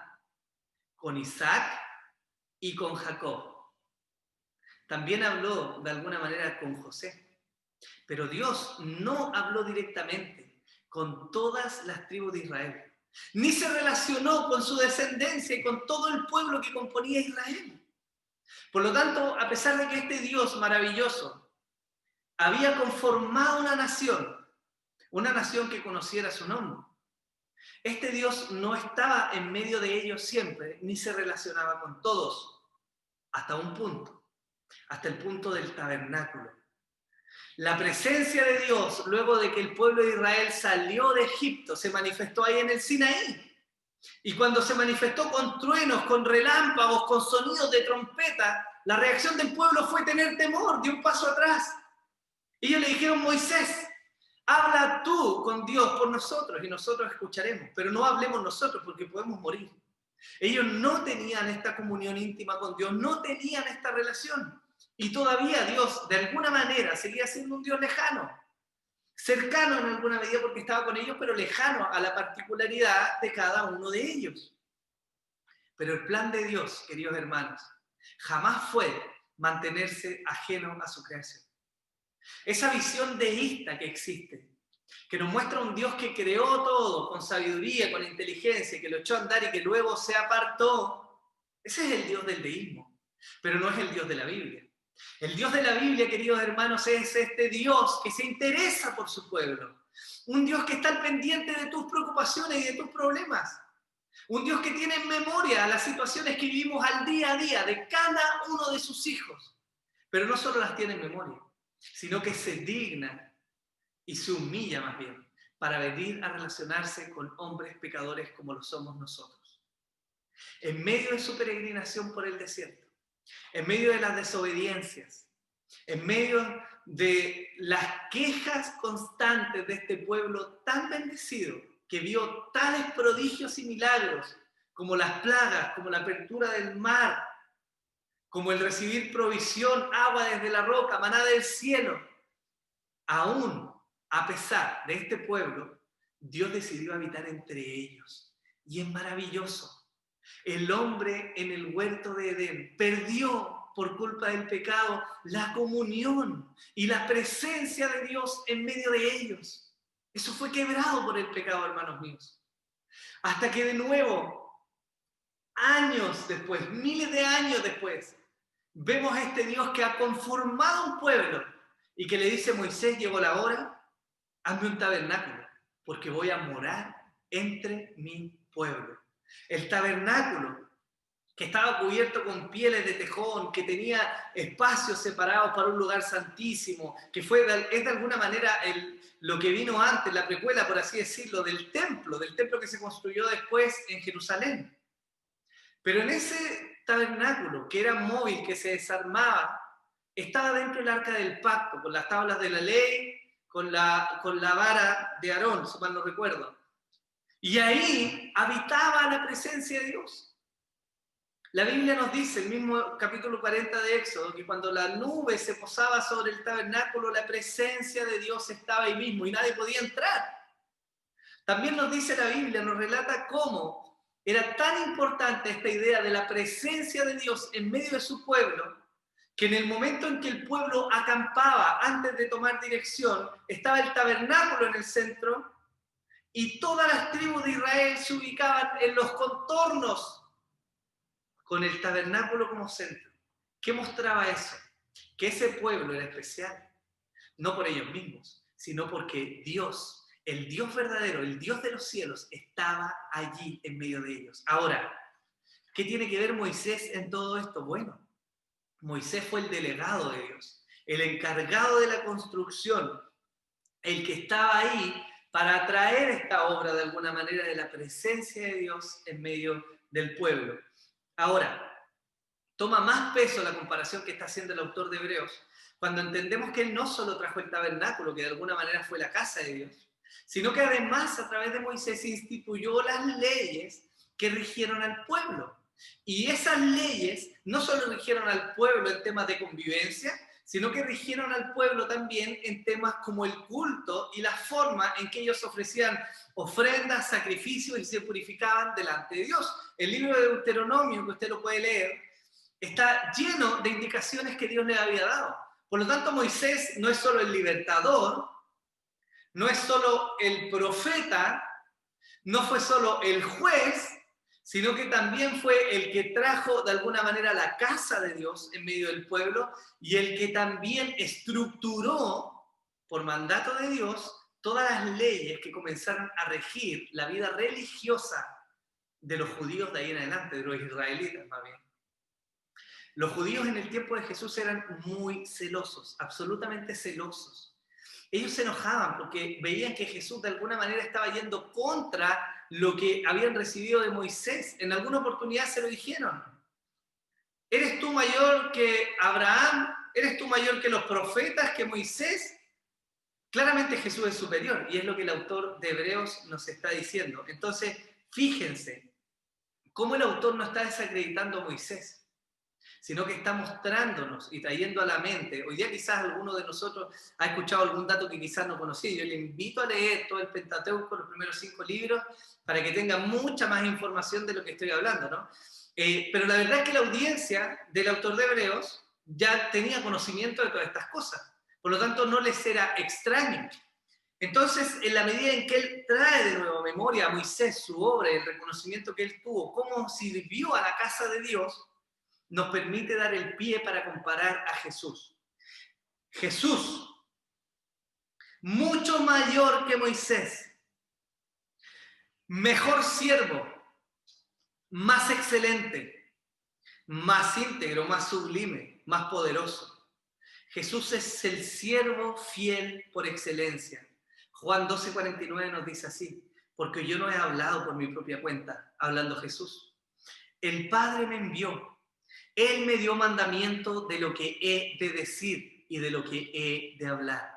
con Isaac y con Jacob. También habló de alguna manera con José. Pero Dios no habló directamente con todas las tribus de Israel. Ni se relacionó con su descendencia y con todo el pueblo que componía Israel. Por lo tanto, a pesar de que este Dios maravilloso había conformado una nación que conociera su nombre, este Dios no estaba en medio de ellos siempre, ni se relacionaba con todos, hasta un punto, hasta el punto del tabernáculo. La presencia de Dios, luego de que el pueblo de Israel salió de Egipto, se manifestó ahí en el Sinaí. Y cuando se manifestó con truenos, con relámpagos, con sonidos de trompeta, la reacción del pueblo fue tener temor, dio un paso atrás. Ellos le dijeron: Moisés, habla tú con Dios por nosotros y nosotros escucharemos, pero no hablemos nosotros porque podemos morir. Ellos no tenían esta comunión íntima con Dios, no tenían esta relación. Y todavía Dios, de alguna manera, seguía siendo un Dios lejano, cercano en alguna medida porque estaba con ellos, pero lejano a la particularidad de cada uno de ellos. Pero el plan de Dios, queridos hermanos, jamás fue mantenerse ajeno a su creación. Esa visión deísta que existe, que nos muestra un Dios que creó todo con sabiduría, con inteligencia, que lo echó a andar y que luego se apartó, ese es el Dios del deísmo, pero no es el Dios de la Biblia. El Dios de la Biblia, queridos hermanos, es este Dios que se interesa por su pueblo. Un Dios que está al pendiente de tus preocupaciones y de tus problemas. Un Dios que tiene en memoria las situaciones que vivimos al día a día de cada uno de sus hijos. Pero no solo las tiene en memoria, sino que se digna y se humilla más bien para venir a relacionarse con hombres pecadores como lo somos nosotros. En medio de su peregrinación por el desierto, en medio de las desobediencias, en medio de las quejas constantes de este pueblo tan bendecido, que vio tales prodigios y milagros, como las plagas, como la apertura del mar, como el recibir provisión, agua desde la roca, maná del cielo, aún a pesar de este pueblo, Dios decidió habitar entre ellos. Y es maravilloso. El hombre en el huerto de Edén perdió por culpa del pecado la comunión y la presencia de Dios en medio de ellos. Eso fue quebrado por el pecado, hermanos míos. Hasta que de nuevo años después, miles de años después, vemos a este Dios que ha conformado un pueblo y que le dice: Moisés, llegó la hora, hazme un tabernáculo, porque voy a morar entre mi pueblo. El tabernáculo, que estaba cubierto con pieles de tejón, que tenía espacios separados para un lugar santísimo, que es de alguna manera lo que vino antes, la precuela, por así decirlo, del templo que se construyó después en Jerusalén. Pero en ese tabernáculo, que era móvil, que se desarmaba, estaba dentro el arca del pacto, con las tablas de la ley, con la vara de Aarón, si mal no recuerdo. Y ahí habitaba la presencia de Dios. La Biblia nos dice, el mismo capítulo 40 de Éxodo, que cuando la nube se posaba sobre el tabernáculo, la presencia de Dios estaba ahí mismo y nadie podía entrar. También nos dice la Biblia, nos relata cómo era tan importante esta idea de la presencia de Dios en medio de su pueblo, que en el momento en que el pueblo acampaba antes de tomar dirección, estaba el tabernáculo en el centro y todas las tribus de Israel se ubicaban en los contornos con el tabernáculo como centro. ¿Qué mostraba eso? Que ese pueblo era especial, no por ellos mismos, sino porque Dios, el Dios verdadero, el Dios de los cielos, estaba allí en medio de ellos. Ahora, ¿qué tiene que ver Moisés en todo esto? Bueno, Moisés fue el delegado de Dios, el encargado de la construcción, el que estaba ahí para traer esta obra de alguna manera de la presencia de Dios en medio del pueblo. Ahora, toma más peso la comparación que está haciendo el autor de Hebreos cuando entendemos que él no solo trajo el tabernáculo, que de alguna manera fue la casa de Dios, sino que además a través de Moisés instituyó las leyes que rigieron al pueblo. Y esas leyes no solo rigieron al pueblo en temas de convivencia, sino que rigieron al pueblo también en temas como el culto y la forma en que ellos ofrecían ofrendas, sacrificios y se purificaban delante de Dios. El libro de Deuteronomio, que usted lo puede leer, está lleno de indicaciones que Dios le había dado. Por lo tanto, Moisés no es solo el libertador, no es solo el profeta, no fue solo el juez, sino que también fue el que trajo de alguna manera la casa de Dios en medio del pueblo y el que también estructuró, por mandato de Dios, todas las leyes que comenzaron a regir la vida religiosa de los judíos de ahí en adelante, de los israelitas más bien. Los judíos en el tiempo de Jesús eran muy celosos, absolutamente celosos. Ellos se enojaban porque veían que Jesús de alguna manera estaba yendo contra lo que habían recibido de Moisés. En alguna oportunidad se lo dijeron. ¿Eres tú mayor que Abraham? ¿Eres tú mayor que los profetas, que Moisés? Claramente Jesús es superior y es lo que el autor de Hebreos nos está diciendo. Entonces, fíjense cómo el autor no está desacreditando a Moisés, sino que está mostrándonos y trayendo a la mente. Hoy día quizás alguno de nosotros ha escuchado algún dato que quizás no conocía. Yo le invito a leer todo el Pentateuco, los primeros 5 libros, para que tenga mucha más información de lo que estoy hablando, ¿no? Pero la verdad es que la audiencia del autor de Hebreos ya tenía conocimiento de todas estas cosas. Por lo tanto, no les era extraño. Entonces, en la medida en que él trae de nuevo a memoria a Moisés, su obra, el reconocimiento que él tuvo, cómo sirvió a la casa de Dios, nos permite dar el pie para comparar a Jesús. Jesús, mucho mayor que Moisés, mejor siervo, más excelente, más íntegro, más sublime, más poderoso. Jesús es el siervo fiel por excelencia. Juan 12:49 nos dice así: porque yo no he hablado por mi propia cuenta, hablando Jesús. El Padre me envió. Él me dio mandamiento de lo que he de decir y de lo que he de hablar.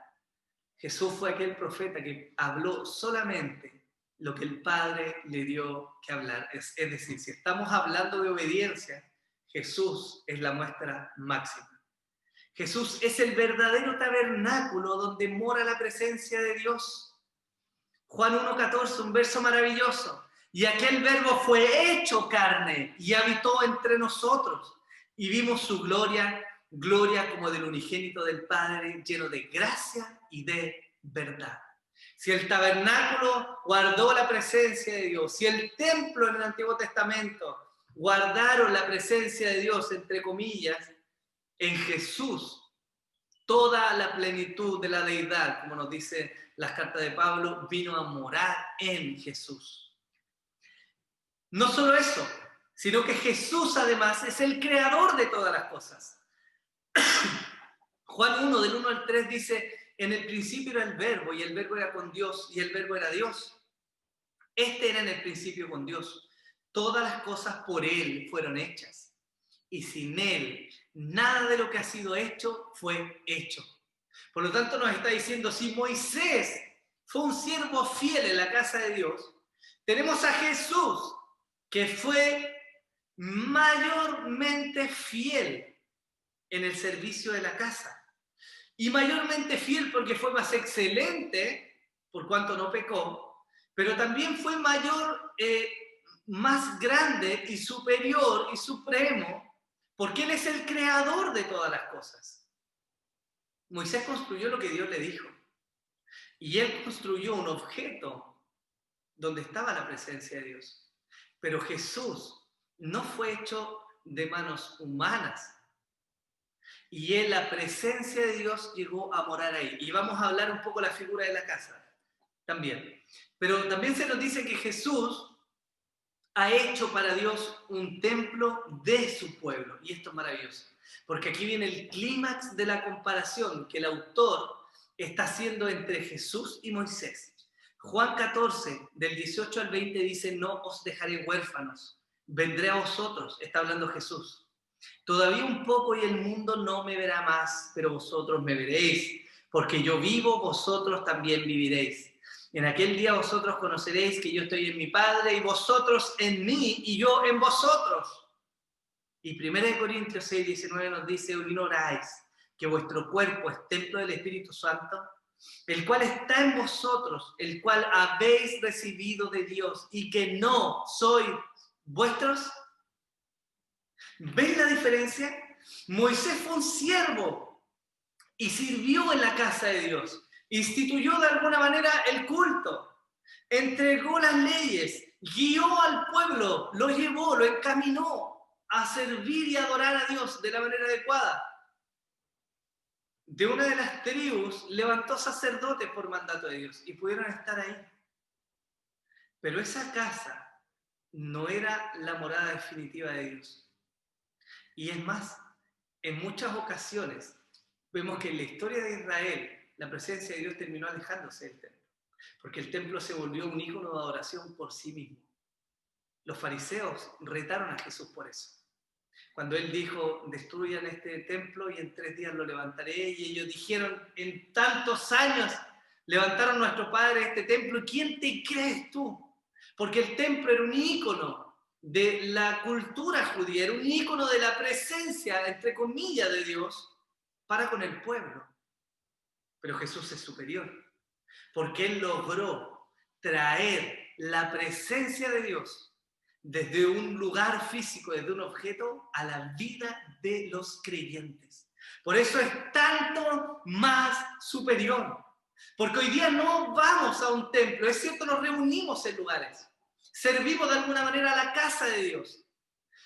Jesús fue aquel profeta que habló solamente lo que el Padre le dio que hablar. Es decir, si estamos hablando de obediencia, Jesús es la muestra máxima. Jesús es el verdadero tabernáculo donde mora la presencia de Dios. Juan 1:14, un verso maravilloso. Y aquel verbo fue hecho carne y habitó entre nosotros. Y vimos su gloria, gloria como del unigénito del Padre, lleno de gracia y de verdad. Si el tabernáculo guardó la presencia de Dios, si el templo en el Antiguo Testamento guardaron la presencia de Dios, entre comillas, en Jesús. Toda la plenitud de la deidad, como nos dice las cartas de Pablo, vino a morar en Jesús. No solo eso, sino que Jesús además es el creador de todas las cosas. Juan 1, del 1 al 3 dice, en el principio era el verbo, y el verbo era con Dios, y el verbo era Dios. Este era en el principio con Dios. Todas las cosas por Él fueron hechas, y sin Él nada de lo que ha sido hecho fue hecho. Por lo tanto nos está diciendo, si Moisés fue un siervo fiel en la casa de Dios, tenemos a Jesús, que fue mayormente fiel en el servicio de la casa. Y mayormente fiel porque fue más excelente, por cuanto no pecó, pero también fue más grande y superior y supremo, porque Él es el creador de todas las cosas. Moisés construyó lo que Dios le dijo. Y él construyó un objeto donde estaba la presencia de Dios. Pero Jesús no fue hecho de manos humanas. Y la presencia de Dios llegó a morar ahí. Y vamos a hablar un poco de la figura de la casa también. Pero también se nos dice que Jesús ha hecho para Dios un templo de su pueblo. Y esto es maravilloso. Porque aquí viene el clímax de la comparación que el autor está haciendo entre Jesús y Moisés. Juan 14, del 18 al 20 dice, no os dejaré huérfanos, vendré a vosotros, está hablando Jesús. Todavía un poco y el mundo no me verá más, pero vosotros me veréis, porque yo vivo, vosotros también viviréis. En aquel día vosotros conoceréis que yo estoy en mi Padre y vosotros en mí y yo en vosotros. Y 1 Corintios 6, 19 nos dice, ignoráis que vuestro cuerpo es templo del Espíritu Santo, el cual está en vosotros, el cual habéis recibido de Dios y que no sois vuestros. ¿Veis la diferencia? Moisés fue un siervo y sirvió en la casa de Dios. Instituyó de alguna manera el culto, entregó las leyes, guió al pueblo, lo llevó, lo encaminó a servir y adorar a Dios de la manera adecuada. De una de las tribus levantó sacerdotes por mandato de Dios y pudieron estar ahí. Pero esa casa no era la morada definitiva de Dios. Y es más, en muchas ocasiones vemos que en la historia de Israel la presencia de Dios terminó alejándose del templo, porque el templo se volvió un ícono de adoración por sí mismo. Los fariseos retaron a Jesús por eso. Cuando él dijo, destruyan este templo y en 3 días lo levantaré, y ellos dijeron, en tantos años levantaron nuestro padre este templo, ¿quién te crees tú? Porque el templo era un ícono de la cultura judía, era un ícono de la presencia, entre comillas, de Dios para con el pueblo. Pero Jesús es superior, porque Él logró traer la presencia de Dios desde un lugar físico, desde un objeto, a la vida de los creyentes. Por eso es tanto más superior. Porque hoy día no vamos a un templo, es cierto, nos reunimos en lugares, servimos de alguna manera a la casa de Dios,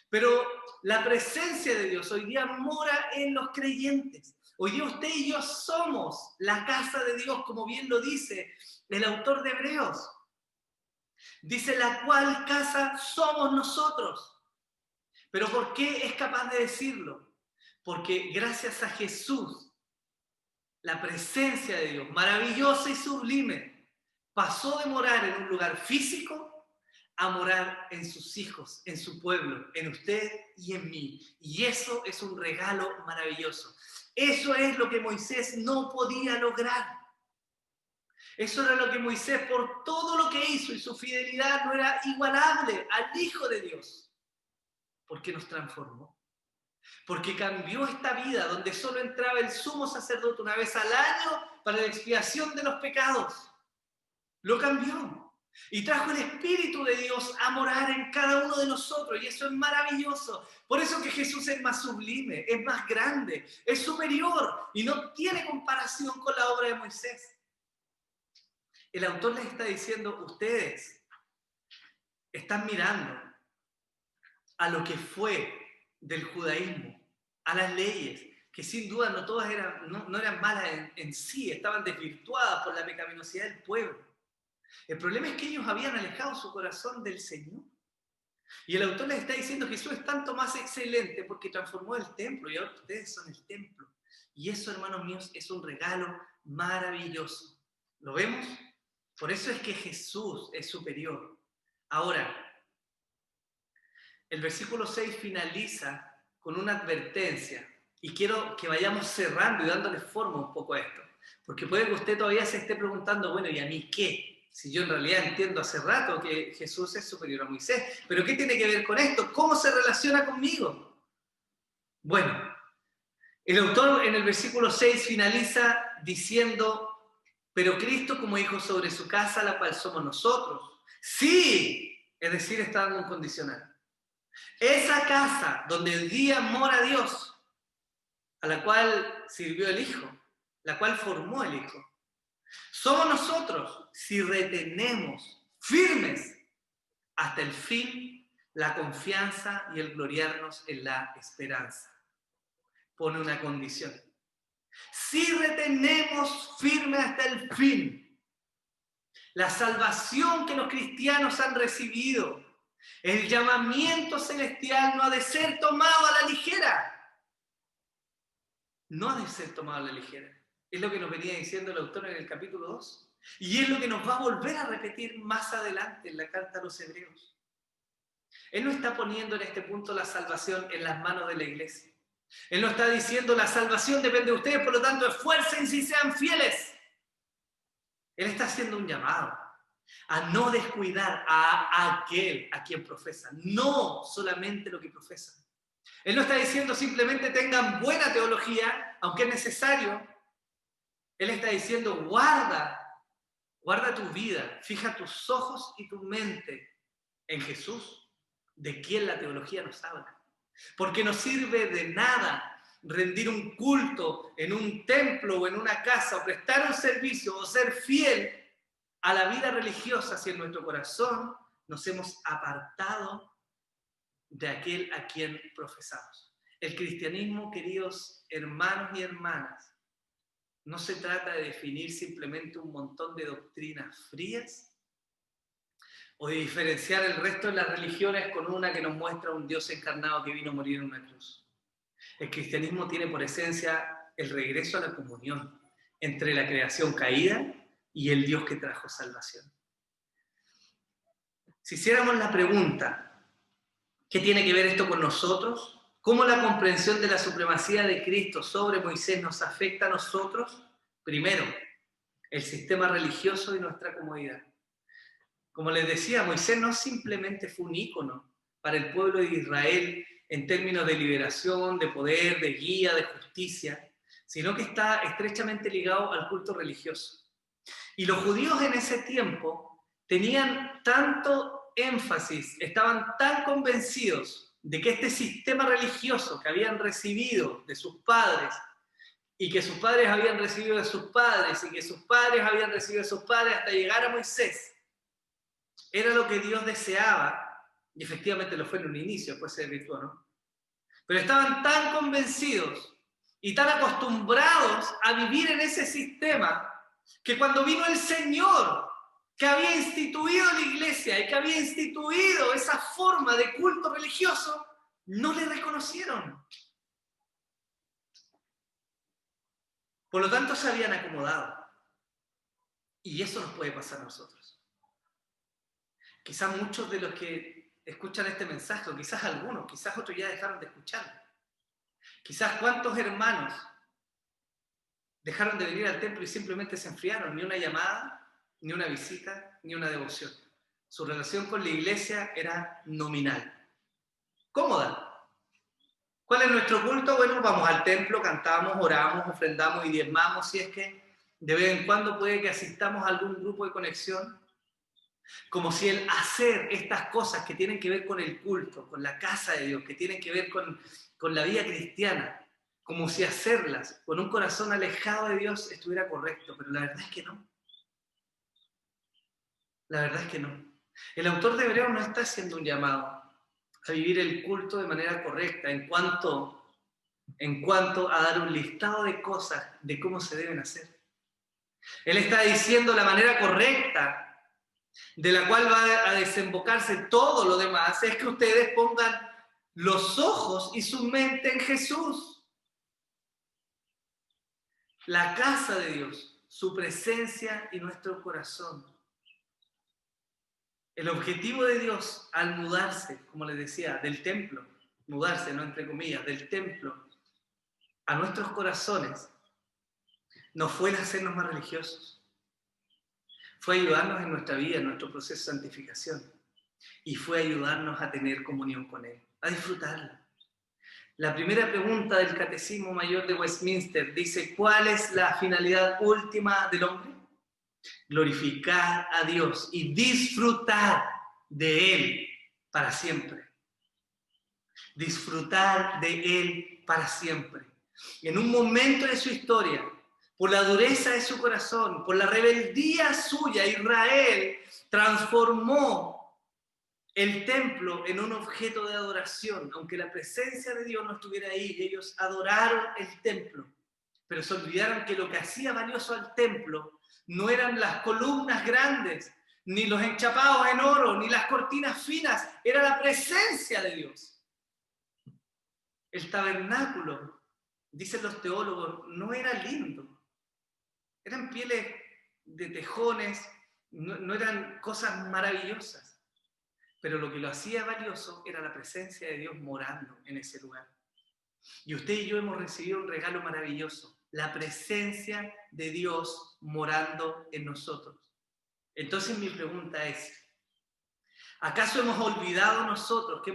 pero la presencia de Dios hoy día mora en los creyentes. Hoy día usted y yo somos la casa de Dios, como bien lo dice el autor de Hebreos. Dice, la cual casa somos nosotros. ¿Pero por qué es capaz de decirlo? Porque gracias a Jesús, la presencia de Dios, maravillosa y sublime, pasó de morar en un lugar físico a morar en sus hijos, en su pueblo, en usted y en mí. Y eso es un regalo maravilloso. Eso es lo que Moisés no podía lograr. Eso era lo que Moisés, por todo lo que hizo y su fidelidad, no era igualable al Hijo de Dios. ¿Por qué nos transformó? Porque cambió esta vida donde solo entraba el sumo sacerdote una vez al año para la expiación de los pecados. Lo cambió y trajo el Espíritu de Dios a morar en cada uno de nosotros, y eso es maravilloso. Por eso que Jesús es más sublime, es más grande, es superior y no tiene comparación con la obra de Moisés. El autor les está diciendo, ustedes están mirando a lo que fue del judaísmo, a las leyes, que sin duda no todas no eran malas en sí, estaban desvirtuadas por la pecaminosidad del pueblo. El problema es que ellos habían alejado su corazón del Señor. Y el autor les está diciendo que Jesús es tanto más excelente porque transformó el templo y ahora ustedes son el templo. Y eso, hermanos míos, es un regalo maravilloso. ¿Lo vemos? Por eso es que Jesús es superior. Ahora, el versículo 6 finaliza con una advertencia. Y quiero que vayamos cerrando y dándole forma un poco a esto. Porque puede que usted todavía se esté preguntando, bueno, ¿y a mí qué? Si yo en realidad entiendo hace rato que Jesús es superior a Moisés. ¿Pero qué tiene que ver con esto? ¿Cómo se relaciona conmigo? Bueno, el autor en el versículo 6 finaliza diciendo, pero Cristo como hijo sobre su casa, la cual somos nosotros. Sí, es decir, está dando un condicional. Esa casa donde el día mora Dios, a la cual sirvió el Hijo, la cual formó el Hijo. Somos nosotros si retenemos firmes hasta el fin la confianza y el gloriarnos en la esperanza. Pone una condición. Si retenemos firme hasta el fin la salvación que los cristianos han recibido, el llamamiento celestial no ha de ser tomado a la ligera. No ha de ser tomado a la ligera. Es lo que nos venía diciendo el autor en el capítulo 2. Y es lo que nos va a volver a repetir más adelante en la carta a los Hebreos. Él no está poniendo en este punto la salvación en las manos de la iglesia. Él no está diciendo la salvación depende de ustedes, por lo tanto esfuércense y sean fieles. Él está haciendo un llamado a no descuidar a aquel a quien profesan, no solamente lo que profesan. Él no está diciendo simplemente tengan buena teología, aunque es necesario. Él está diciendo guarda tu vida, fija tus ojos y tu mente en Jesús, de quien la teología nos habla. Porque no sirve de nada rendir un culto en un templo o en una casa, o prestar un servicio, o ser fiel a la vida religiosa si en nuestro corazón nos hemos apartado de aquel a quien profesamos. El cristianismo, queridos hermanos y hermanas, no se trata de definir simplemente un montón de doctrinas frías o de diferenciar el resto de las religiones con una que nos muestra un Dios encarnado que vino a morir en una cruz. El cristianismo tiene por esencia el regreso a la comunión entre la creación caída y el Dios que trajo salvación. Si hiciéramos la pregunta, ¿qué tiene que ver esto con nosotros? ¿Cómo la comprensión de la supremacía de Cristo sobre Moisés nos afecta a nosotros? Primero, el sistema religioso y nuestra comodidad. Como les decía, Moisés no simplemente fue un ícono para el pueblo de Israel en términos de liberación, de poder, de guía, de justicia, sino que está estrechamente ligado al culto religioso. Y los judíos en ese tiempo tenían tanto énfasis, estaban tan convencidos de que este sistema religioso que habían recibido de sus padres y que sus padres habían recibido de sus padres y que sus padres habían recibido de sus padres hasta llegar a Moisés, era lo que Dios deseaba, y efectivamente lo fue en un inicio, después se desvirtuó, ¿no? Pero estaban tan convencidos y tan acostumbrados a vivir en ese sistema que cuando vino el Señor, que había instituido la iglesia y que había instituido esa forma de culto religioso, no le reconocieron. Por lo tanto, se habían acomodado. Y eso nos puede pasar a nosotros. Quizás muchos de los que escuchan este mensaje, o quizás algunos, quizás otros ya dejaron de escucharlo. Quizás cuántos hermanos dejaron de venir al templo y simplemente se enfriaron, ni una llamada, ni una visita, ni una devoción. Su relación con la iglesia era nominal, cómoda. ¿Cuál es nuestro culto? Bueno, vamos al templo, cantamos, oramos, ofrendamos y diezmamos, si es que de vez en cuando puede que asistamos a algún grupo de conexión. Como si el hacer estas cosas que tienen que ver con el culto, con la casa de Dios, que tienen que ver con la vida cristiana, como si hacerlas con un corazón alejado de Dios estuviera correcto, pero la verdad es que no. La verdad es que no. El autor de Hebreos no está haciendo un llamado a vivir el culto de manera correcta en cuanto a dar un listado de cosas de cómo se deben hacer. Él está diciendo la manera correcta de la cual va a desembocarse todo lo demás, es que ustedes pongan los ojos y su mente en Jesús. La casa de Dios, su presencia y nuestro corazón. El objetivo de Dios al mudarse, como les decía, del templo, mudarse, no entre comillas, del templo a nuestros corazones, no fue el hacernos más religiosos. Fue ayudarnos en nuestra vida, en nuestro proceso de santificación. Y fue ayudarnos a tener comunión con Él, a disfrutarla. La primera pregunta del Catecismo Mayor de Westminster dice: ¿cuál es la finalidad última del hombre? Glorificar a Dios y disfrutar de Él para siempre. Disfrutar de Él para siempre. En un momento de su historia, por la dureza de su corazón, por la rebeldía suya, Israel transformó el templo en un objeto de adoración. Aunque la presencia de Dios no estuviera ahí, ellos adoraron el templo, pero se olvidaron que lo que hacía valioso al templo no eran las columnas grandes, ni los enchapados en oro, ni las cortinas finas, era la presencia de Dios. El tabernáculo, dicen los teólogos, no era lindo. Eran pieles de tejones, no eran cosas maravillosas. Pero lo que lo hacía valioso era la presencia de Dios morando en ese lugar. Y usted y yo hemos recibido un regalo maravilloso, la presencia de Dios morando en nosotros. Entonces mi pregunta es, ¿acaso hemos olvidado nosotros que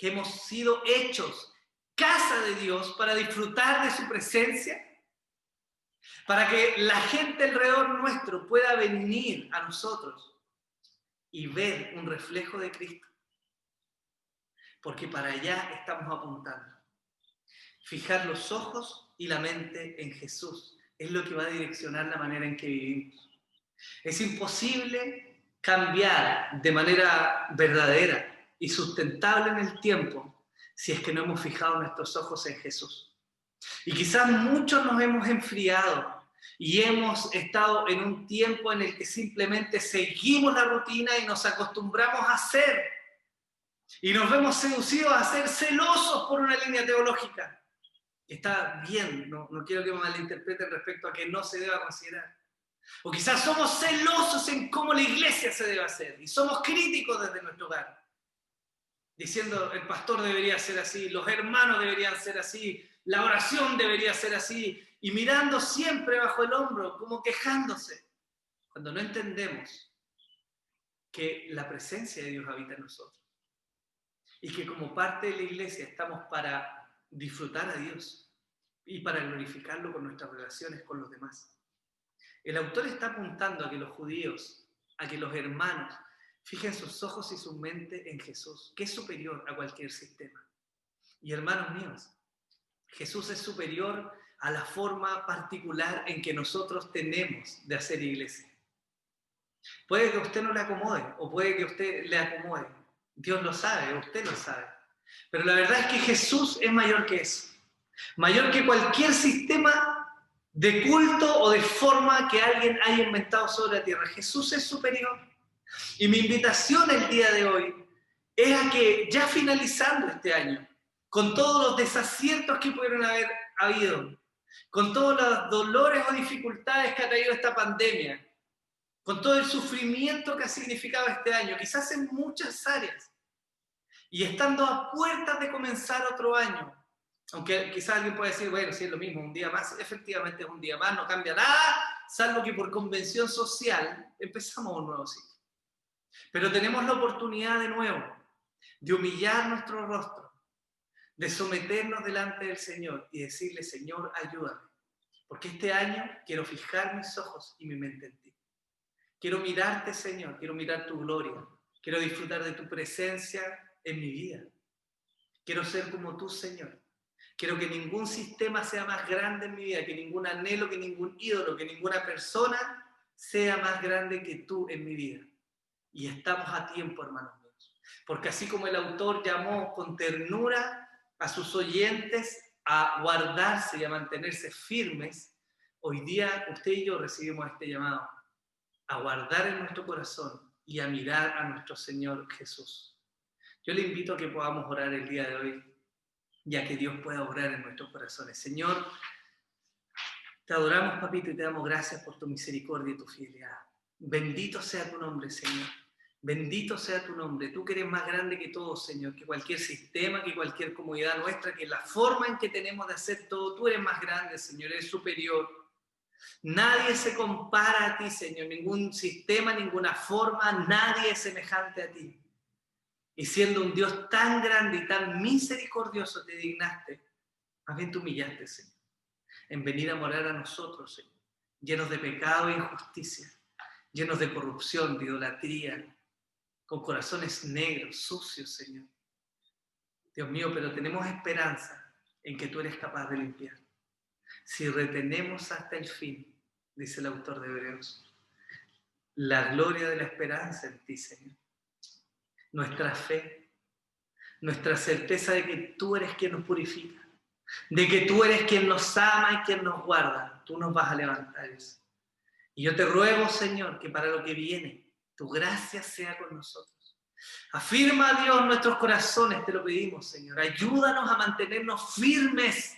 hemos sido hechos casa de Dios para disfrutar de su presencia? Para que la gente alrededor nuestro pueda venir a nosotros y ver un reflejo de Cristo. Porque para allá estamos apuntando. Fijar los ojos y la mente en Jesús es lo que va a direccionar la manera en que vivimos. Es imposible cambiar de manera verdadera y sustentable en el tiempo si es que no hemos fijado nuestros ojos en Jesús. Y quizás muchos nos hemos enfriado y hemos estado en un tiempo en el que simplemente seguimos la rutina y nos acostumbramos a hacer. Y nos vemos seducidos a ser celosos por una línea teológica. Está bien, no quiero que me malinterpreten respecto a que no se deba considerar. O quizás somos celosos en cómo la iglesia se debe hacer y somos críticos desde nuestro hogar, diciendo el pastor debería ser así, los hermanos deberían ser así, la oración debería ser así, y mirando siempre bajo el hombro, como quejándose, cuando no entendemos que la presencia de Dios habita en nosotros y que como parte de la iglesia estamos para disfrutar a Dios y para glorificarlo con nuestras relaciones con los demás. El autor está apuntando a que los judíos, a que los hermanos fijen sus ojos y su mente en Jesús, que es superior a cualquier sistema. Y hermanos míos, Jesús es superior a la forma particular en que nosotros tenemos de hacer iglesia. Puede que a usted no le acomode, o puede que a usted le acomode. Dios lo sabe, usted lo sabe. Pero la verdad es que Jesús es mayor que eso. Mayor que cualquier sistema de culto o de forma que alguien haya inventado sobre la tierra. Jesús es superior. Y mi invitación el día de hoy es a que ya finalizando este año, con todos los desaciertos que pudieron haber habido, con todos los dolores o dificultades que ha traído esta pandemia, con todo el sufrimiento que ha significado este año, quizás en muchas áreas, y estando a puertas de comenzar otro año, aunque quizás alguien pueda decir, bueno, si es lo mismo, un día más, efectivamente es un día más, no cambia nada, salvo que por convención social empezamos un nuevo ciclo. Pero tenemos la oportunidad de nuevo de humillar nuestro rostro, de someternos delante del Señor y decirle, Señor, ayúdame, porque este año quiero fijar mis ojos y mi mente en ti. Quiero mirarte, Señor, quiero mirar tu gloria, quiero disfrutar de tu presencia en mi vida. Quiero ser como tú, Señor. Quiero que ningún sistema sea más grande en mi vida, que ningún anhelo, que ningún ídolo, que ninguna persona sea más grande que tú en mi vida. Y estamos a tiempo, hermanos míos. Porque así como el autor llamó con ternura a sus oyentes a guardarse y a mantenerse firmes, hoy día usted y yo recibimos este llamado a guardar en nuestro corazón y a mirar a nuestro Señor Jesús. Yo le invito a que podamos orar el día de hoy, ya que Dios pueda obrar en nuestros corazones. Señor, te adoramos, papito, y te damos gracias por tu misericordia y tu fidelidad. Bendito sea tu nombre, Señor. Bendito sea tu nombre. Tú que eres más grande que todo, Señor, que cualquier sistema, que cualquier comodidad nuestra, que la forma en que tenemos de hacer todo. Tú eres más grande, Señor, eres superior. Nadie se compara a ti, Señor. Ningún sistema, ninguna forma, nadie es semejante a ti. Y siendo un Dios tan grande y tan misericordioso, te dignaste, más bien te humillaste, Señor, en venir a morar a nosotros, Señor, llenos de pecado e injusticia, llenos de corrupción, de idolatría, con corazones negros, sucios, Señor. Dios mío, pero tenemos esperanza en que tú eres capaz de limpiar. Si retenemos hasta el fin, dice el autor de Hebreos, la gloria de la esperanza en ti, Señor. Nuestra fe, nuestra certeza de que tú eres quien nos purifica, de que tú eres quien nos ama y quien nos guarda. Tú nos vas a levantar eso. Y yo te ruego, Señor, que para lo que viene, tu gracia sea con nosotros. Afirma, Dios, nuestros corazones, te lo pedimos, Señor. Ayúdanos a mantenernos firmes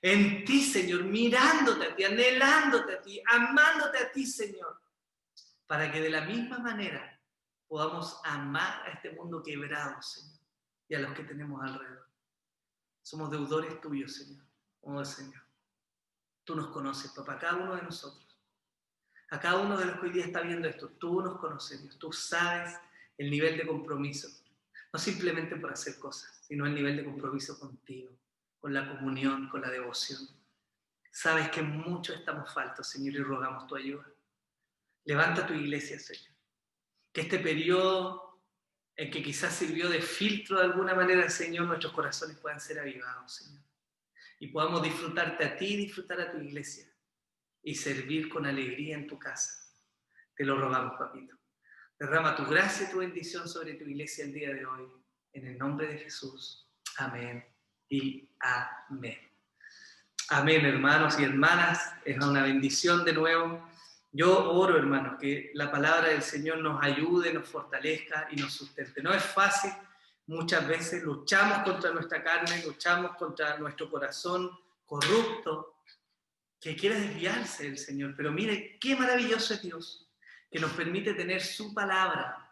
en ti, Señor, mirándote a ti, anhelándote a ti, amándote a ti, Señor, para que de la misma manera podamos amar a este mundo quebrado, Señor, y a los que tenemos alrededor. Somos deudores tuyos, Señor. Oh, Señor, tú nos conoces, papá, cada uno de nosotros. A cada uno de los que hoy día está viendo esto, tú nos conoces, Dios. Tú sabes el nivel de compromiso, no simplemente por hacer cosas, sino el nivel de compromiso contigo, con la comunión, con la devoción. Sabes que mucho estamos faltos, Señor, y rogamos tu ayuda. Levanta tu iglesia, Señor. Que este periodo en que quizás sirvió de filtro de alguna manera, Señor, nuestros corazones puedan ser avivados, Señor. Y podamos disfrutarte a ti y disfrutar a tu iglesia. Y servir con alegría en tu casa. Te lo rogamos, papito. Derrama tu gracia y tu bendición sobre tu iglesia el día de hoy. En el nombre de Jesús. Amén y amén. Amén, hermanos y hermanas. Es una bendición de nuevo. Yo oro, hermanos, que la palabra del Señor nos ayude, nos fortalezca y nos sustente. No es fácil. Muchas veces luchamos contra nuestra carne, luchamos contra nuestro corazón corrupto, que quiere desviarse del Señor. Pero mire, qué maravilloso es Dios, que nos permite tener su palabra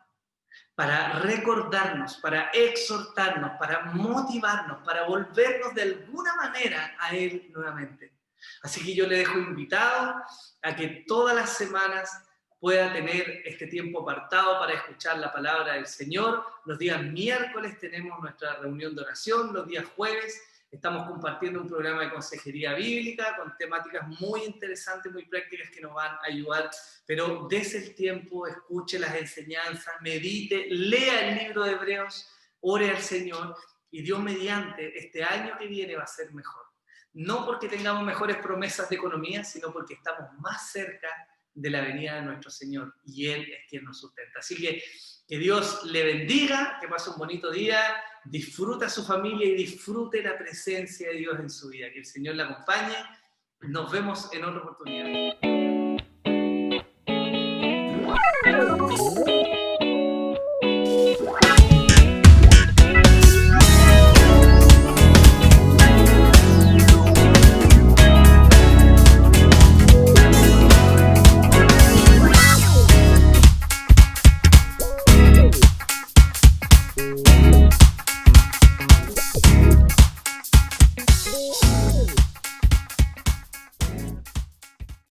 para recordarnos, para exhortarnos, para motivarnos, para volvernos de alguna manera a Él nuevamente. Así que yo le dejo invitado a que todas las semanas pueda tener este tiempo apartado para escuchar la palabra del Señor. Los días miércoles tenemos nuestra reunión de oración, los días jueves estamos compartiendo un programa de consejería bíblica con temáticas muy interesantes, muy prácticas que nos van a ayudar. Pero dese el tiempo, escuche las enseñanzas, medite, lea el libro de Hebreos, ore al Señor y Dios mediante este año que viene va a ser mejor. No porque tengamos mejores promesas de economía, sino porque estamos más cerca de la venida de nuestro Señor y Él es quien nos sustenta. Así que Dios le bendiga, que pase un bonito día, disfruta a su familia y disfrute la presencia de Dios en su vida. Que el Señor la acompañe. Nos vemos en otra oportunidad.